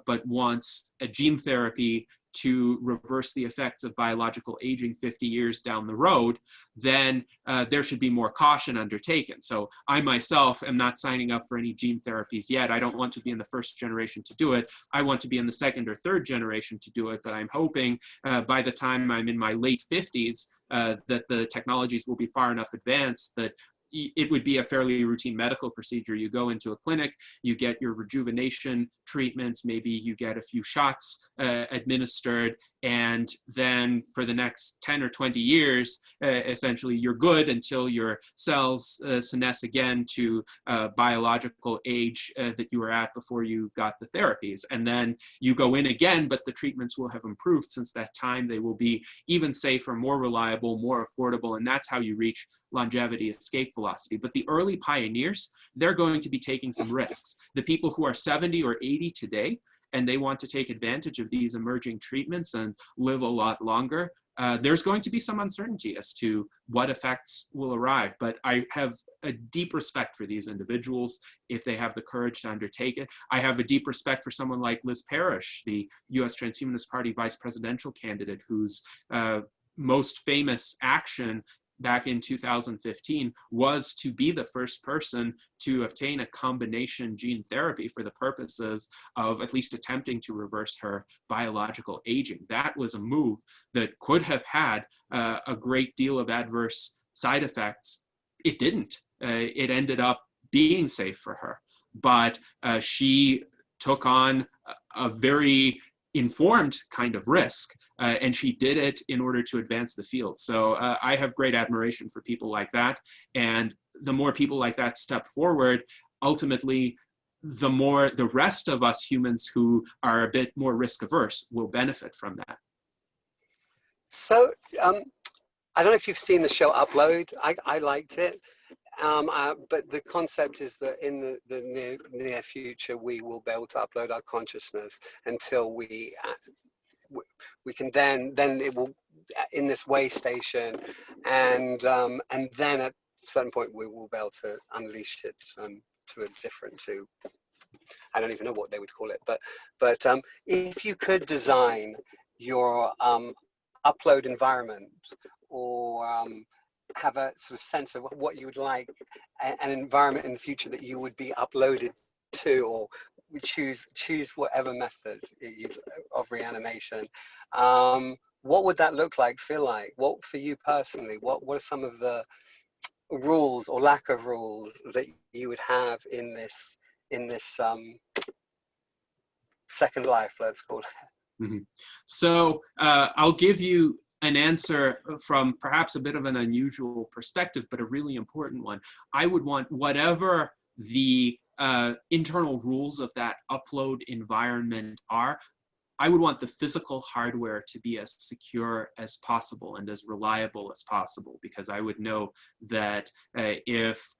but wants a gene therapy to reverse the effects of biological aging 50 years down the road, then there should be more caution undertaken. So I myself am not signing up for any gene therapies yet. I don't want to be in the first generation to do it. I want to be in the second or third generation to do it, but I'm hoping by the time I'm in my late 50s that the technologies will be far enough advanced that it would be a fairly routine medical procedure. You go into a clinic, you get your rejuvenation treatments, maybe you get a few shots administered, and then for the next 10 or 20 years, essentially you're good until your cells senesce again to biological age that you were at before you got the therapies. And then you go in again, but the treatments will have improved since that time. They will be even safer, more reliable, more affordable, and that's how you reach longevity, escape velocity. But the early pioneers, they're going to be taking some risks. The people who are 70 or 80 today, and they want to take advantage of these emerging treatments and live a lot longer, there's going to be some uncertainty as to what effects will arrive. But I have a deep respect for these individuals if they have the courage to undertake it. I have a deep respect for someone like Liz Parrish, the US Transhumanist Party vice presidential candidate, whose most famous action back in 2015 was to be the first person to obtain a combination gene therapy for the purposes of at least attempting to reverse her biological aging. That was a move that could have had a great deal of adverse side effects. It didn't. It ended up being safe for her, but she took on a very informed kind of risk, and she did it in order to advance the field. So I have great admiration for people like that, and the more people like that step forward, ultimately, the more the rest of us humans who are a bit more risk averse will benefit from that. So I don't know if you've seen the show Upload. I liked it. But the concept is that in the near future, we will be able to upload our consciousness until we can then it will in this way station, and then at a certain point we will be able to unleash it to a different I don't even know what they would call it, but if you could design your upload environment, or have a sort of sense of what you would like an environment in the future that you would be uploaded to, or we choose whatever method of reanimation, what would that look like, feel like? What, for you personally, what are some of the rules or lack of rules that you would have in this second life, let's call it? Mm-hmm. So I'll give you an answer from perhaps a bit of an unusual perspective, but a really important one. I would want whatever the internal rules of that upload environment are, I would want the physical hardware to be as secure as possible and as reliable as possible, because I would know that if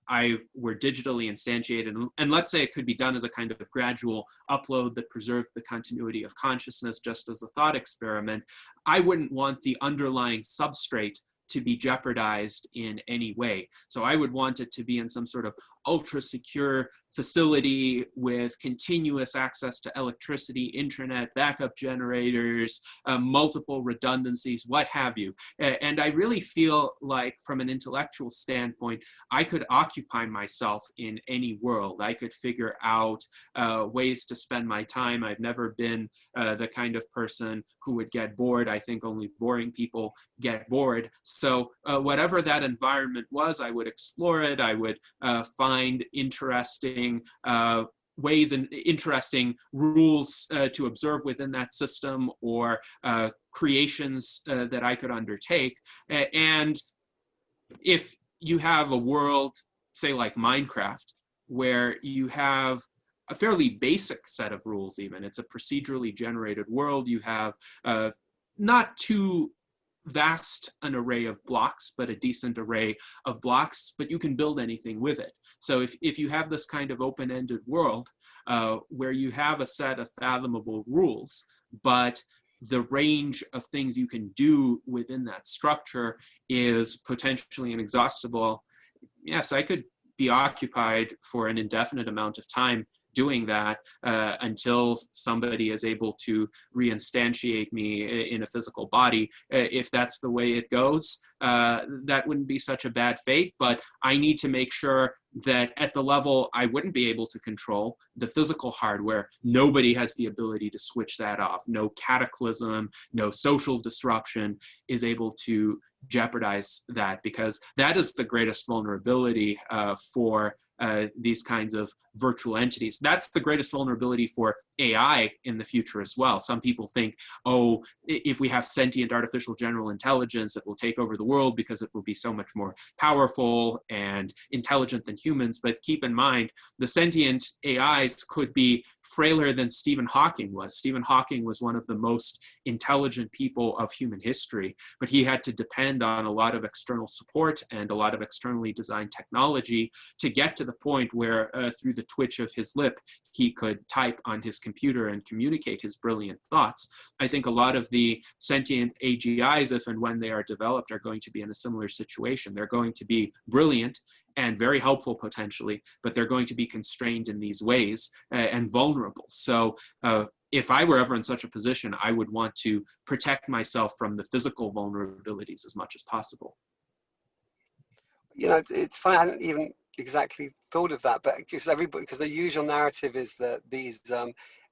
I were digitally instantiated, and let's say it could be done as a kind of gradual upload that preserved the continuity of consciousness just as a thought experiment, I wouldn't want the underlying substrate to be jeopardized in any way. So I would want it to be in some sort of ultra secure facility with continuous access to electricity, internet, backup generators, multiple redundancies, what have you. And I really feel like, from an intellectual standpoint, I could occupy myself in any world. I could figure out ways to spend my time. I've never been the kind of person who would get bored. I think only boring people get bored. So whatever that environment was, I would explore it. I would find interesting ways and interesting rules to observe within that system, or creations that I could undertake. And if you have a world, say like Minecraft, where you have a fairly basic set of rules, even, it's a procedurally generated world, you have not too vast an array of blocks, but a decent array of blocks, but you can build anything with it. So if you have this kind of open-ended world where you have a set of fathomable rules, but the range of things you can do within that structure is potentially inexhaustible, yes, I could be occupied for an indefinite amount of time doing that until somebody is able to reinstantiate me in a physical body. If that's the way it goes, that wouldn't be such a bad fate, but I need to make sure that at the level I wouldn't be able to control, the physical hardware, nobody has the ability to switch that off. No cataclysm, no social disruption is able to jeopardize that, because that is the greatest vulnerability for these kinds of virtual entities. That's the greatest vulnerability for AI in the future as well. Some people think, oh, if we have sentient artificial general intelligence, it will take over the world because it will be so much more powerful and intelligent than humans. But keep in mind, the sentient AIs could be frailer than Stephen Hawking was. Stephen Hawking was one of the most intelligent people of human history, but he had to depend on a lot of external support and a lot of externally designed technology to get to the point where through the twitch of his lip, he could type on his computer and communicate his brilliant thoughts. I think a lot of the sentient AGIs, if and when they are developed, are going to be in a similar situation. They're going to be brilliant and very helpful potentially, but they're going to be constrained in these ways and vulnerable. So if I were ever in such a position, I would want to protect myself from the physical vulnerabilities as much as possible. You know, it's funny, I hadn't even exactly thought of that, but because the usual narrative is that these,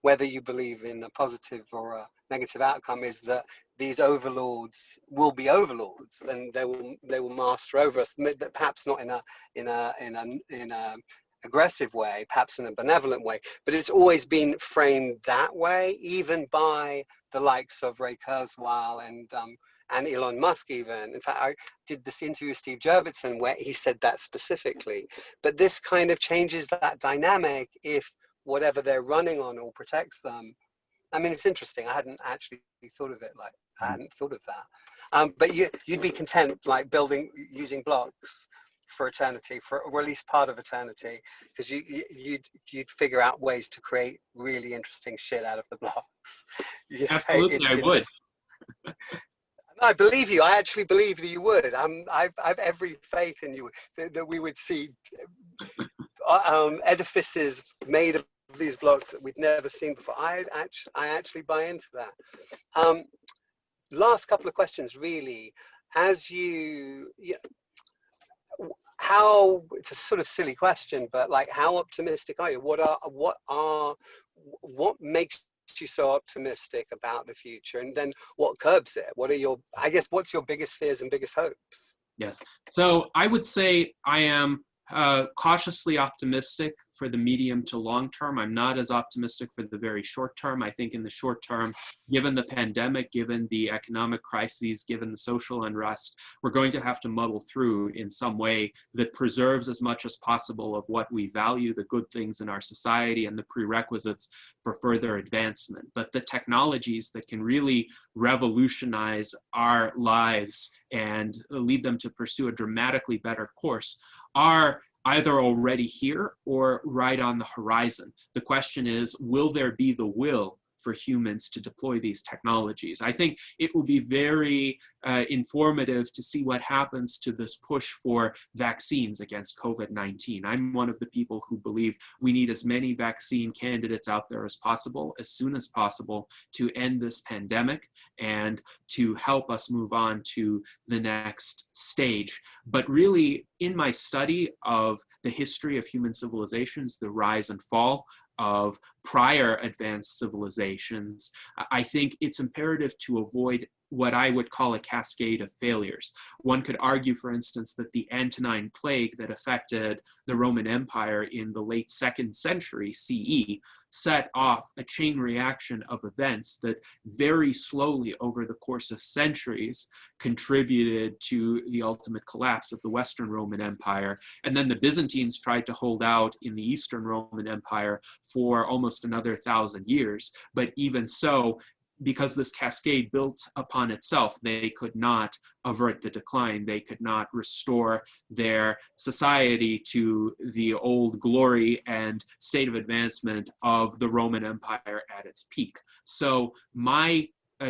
whether you believe in a positive or a negative outcome, is that these overlords will be overlords, and they will master over us. Perhaps not in a aggressive way, perhaps in a benevolent way, but it's always been framed that way, even by the likes of Ray Kurzweil and Elon Musk even. In fact, I did this interview with Steve Jurvetson where he said that specifically. But this kind of changes that dynamic if whatever they're running on all protects them. I mean, it's interesting. I hadn't actually thought of it like, I hadn't thought of that. But you'd be content like using blocks for eternity, or at least part of eternity, because you'd figure out ways to create really interesting shit out of the blocks. Absolutely, I would. I believe you. I actually believe that you would. I've every faith in you that we would see edifices made of these blocks that we'd never seen before. I actually buy into that. Last couple of questions, really. How, it's a sort of silly question, but like, how optimistic are you? What makes you so optimistic about the future, and then what curbs it? What's your biggest fears and biggest hopes? Yes. So I would say I am cautiously optimistic for the medium to long term. I'm not as optimistic for the very short term. I think in the short term, given the pandemic, given the economic crises, given the social unrest, we're going to have to muddle through in some way that preserves as much as possible of what we value, the good things in our society and the prerequisites for further advancement. But the technologies that can really revolutionize our lives and lead them to pursue a dramatically better course are either already here or right on the horizon. The question is, will there be the will for humans to deploy these technologies? I think it will be very informative to see what happens to this push for vaccines against COVID-19. I'm one of the people who believe we need as many vaccine candidates out there as possible, as soon as possible, to end this pandemic and to help us move on to the next stage. But really, in my study of the history of human civilizations, the rise and fall of prior advanced civilizations, I think it's imperative to avoid what I would call a cascade of failures. One could argue, for instance, that the Antonine Plague that affected the Roman Empire in the late 2nd century CE set off a chain reaction of events that very slowly over the course of centuries contributed to the ultimate collapse of the Western Roman Empire. And then the Byzantines tried to hold out in the Eastern Roman Empire for almost another 1,000 years. But even so, because this cascade built upon itself, they could not avert the decline. They could not restore their society to the old glory and state of advancement of the Roman Empire at its peak. So my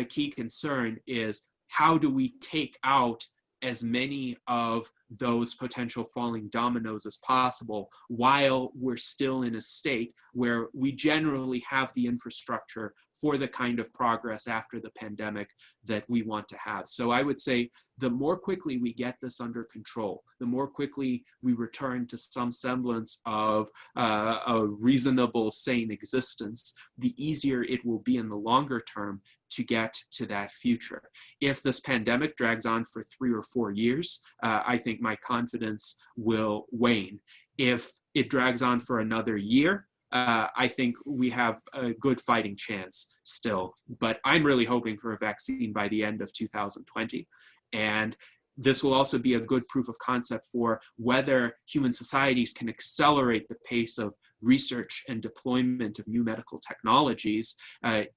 key concern is, how do we take out as many of those potential falling dominoes as possible while we're still in a state where we generally have the infrastructure for the kind of progress after the pandemic that we want to have. So I would say the more quickly we get this under control, the more quickly we return to some semblance of a reasonable, sane existence, the easier it will be in the longer term to get to that future. If this pandemic drags on for 3 or 4 years, I think my confidence will wane. If it drags on for another year, I think we have a good fighting chance still. But I'm really hoping for a vaccine by the end of 2020. And this will also be a good proof of concept for whether human societies can accelerate the pace of research and deployment of new medical technologies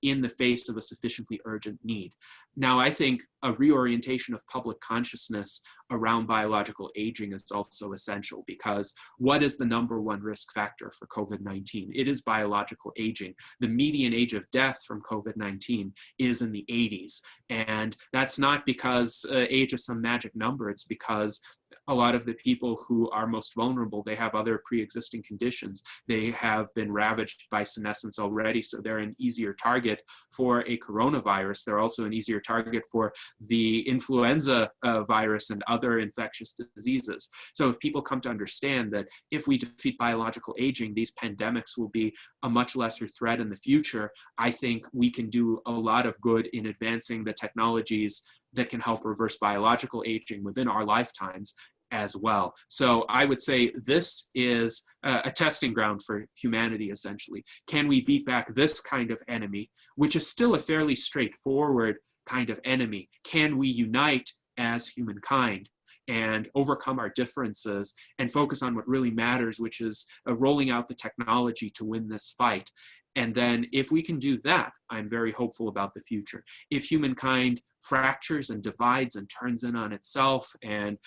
in the face of a sufficiently urgent need. Now, I think a reorientation of public consciousness around biological aging is also essential, because what is the #1 risk factor for COVID-19? It is biological aging. The median age of death from COVID-19 is in the 80s. And that's not because age is some magic number. It's because a lot of the people who are most vulnerable, they have other pre-existing conditions. They have been ravaged by senescence already, so they're an easier target for a coronavirus. They're also an easier target for the influenza virus and other infectious diseases. So if people come to understand that if we defeat biological aging, these pandemics will be a much lesser threat in the future, I think we can do a lot of good in advancing the technologies that can help reverse biological aging within our lifetimes as well. So I would say this is a testing ground for humanity, essentially. Can we beat back this kind of enemy, which is still a fairly straightforward kind of enemy? Can we unite as humankind and overcome our differences and focus on what really matters, which is rolling out the technology to win this fight? And then if we can do that, I'm very hopeful about the future. If humankind fractures and divides and turns in on itself, and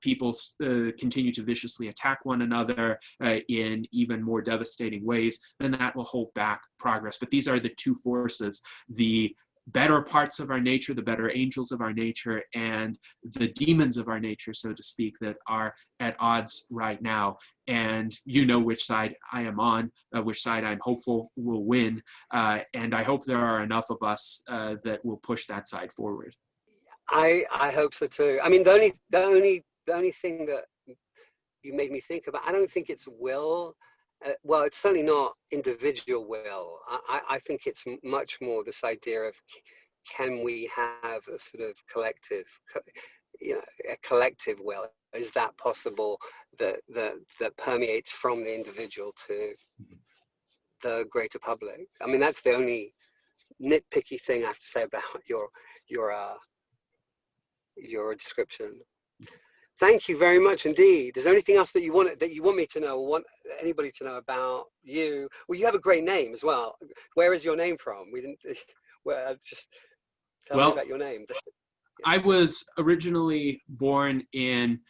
people continue to viciously attack one another in even more devastating ways, then that will hold back progress. But these are the two forces: the better parts of our nature, the better angels of our nature, and the demons of our nature, so to speak, that are at odds right now. And you know which side I am on, which side I'm hopeful will win. And I hope there are enough of us that will push that side forward. I hope so too. I mean, the only thing that you made me think about, I don't think it's will. Well, it's certainly not individual will. I think it's much more this idea of, can we have a sort of collective, a collective will? Is that possible that permeates from the individual to the greater public? I mean, that's the only nitpicky thing I have to say about your description. Thank you very much indeed. Is there anything else that you want me to know, or want anybody to know about you? Well, you have a great name as well. Where is your name from? We didn't. Well, just tell me about your name. I was originally born in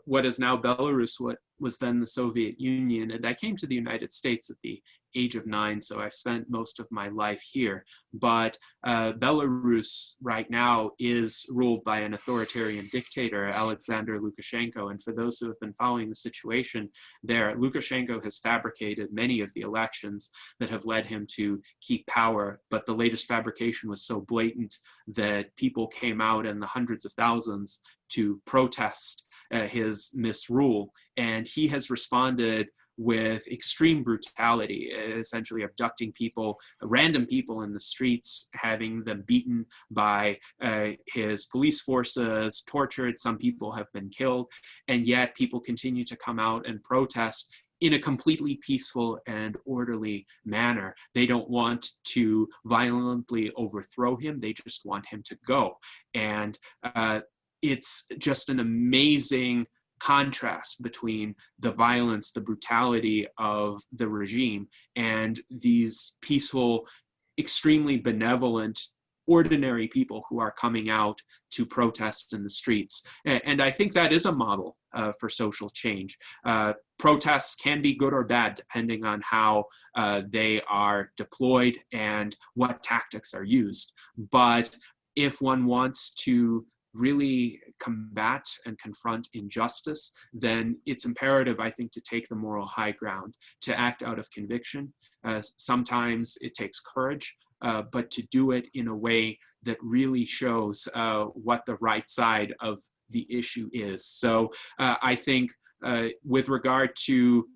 what is now Belarus, what was then the Soviet Union, and I came to the United States at the age of 9, so I've spent most of my life here. But Belarus right now is ruled by an authoritarian dictator, Alexander Lukashenko, and for those who have been following the situation there, Lukashenko has fabricated many of the elections that have led him to keep power, but the latest fabrication was so blatant that people came out in the hundreds of thousands to protest his misrule, and he has responded with extreme brutality, essentially abducting people, random people in the streets, having them beaten by his police forces, tortured. Some people have been killed, and yet people continue to come out and protest in a completely peaceful and orderly manner. They don't want to violently overthrow him, they just want him to go. And it's just an amazing contrast between the violence, the brutality of the regime, and these peaceful, extremely benevolent, ordinary people who are coming out to protest in the streets. And I think that is a model for social change. Protests can be good or bad depending on how they are deployed and what tactics are used. But if one wants to really combat and confront injustice, then it's imperative, I think, to take the moral high ground, to act out of conviction. Sometimes it takes courage, but to do it in a way that really shows what the right side of the issue is. So I think with regard to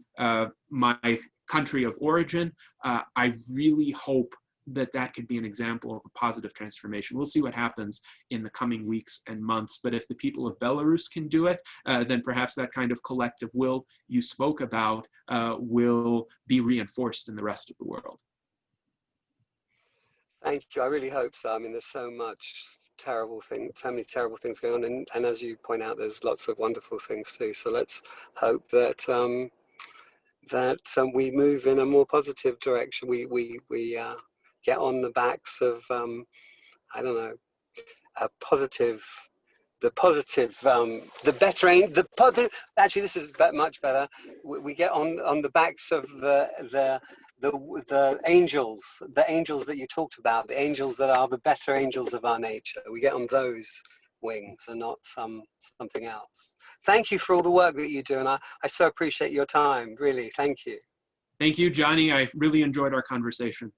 my country of origin, I really hope that could be an example of a positive transformation. We'll see what happens in the coming weeks and months, but if the people of Belarus can do it, then perhaps that kind of collective will you spoke about will be reinforced in the rest of the world. Thank you. I really hope so. I mean, there's so many terrible things going on, and as you point out, there's lots of wonderful things too. So let's hope that we move in a more positive direction. We get on the backs of I don't know, actually this is much better. We get on the backs of the angels that you talked about, the angels that are the better angels of our nature. We get on those wings and not something else. Thank you for all the work that you do, and I so appreciate your time, really. Thank you. Thank you, Johnny. I really enjoyed our conversation.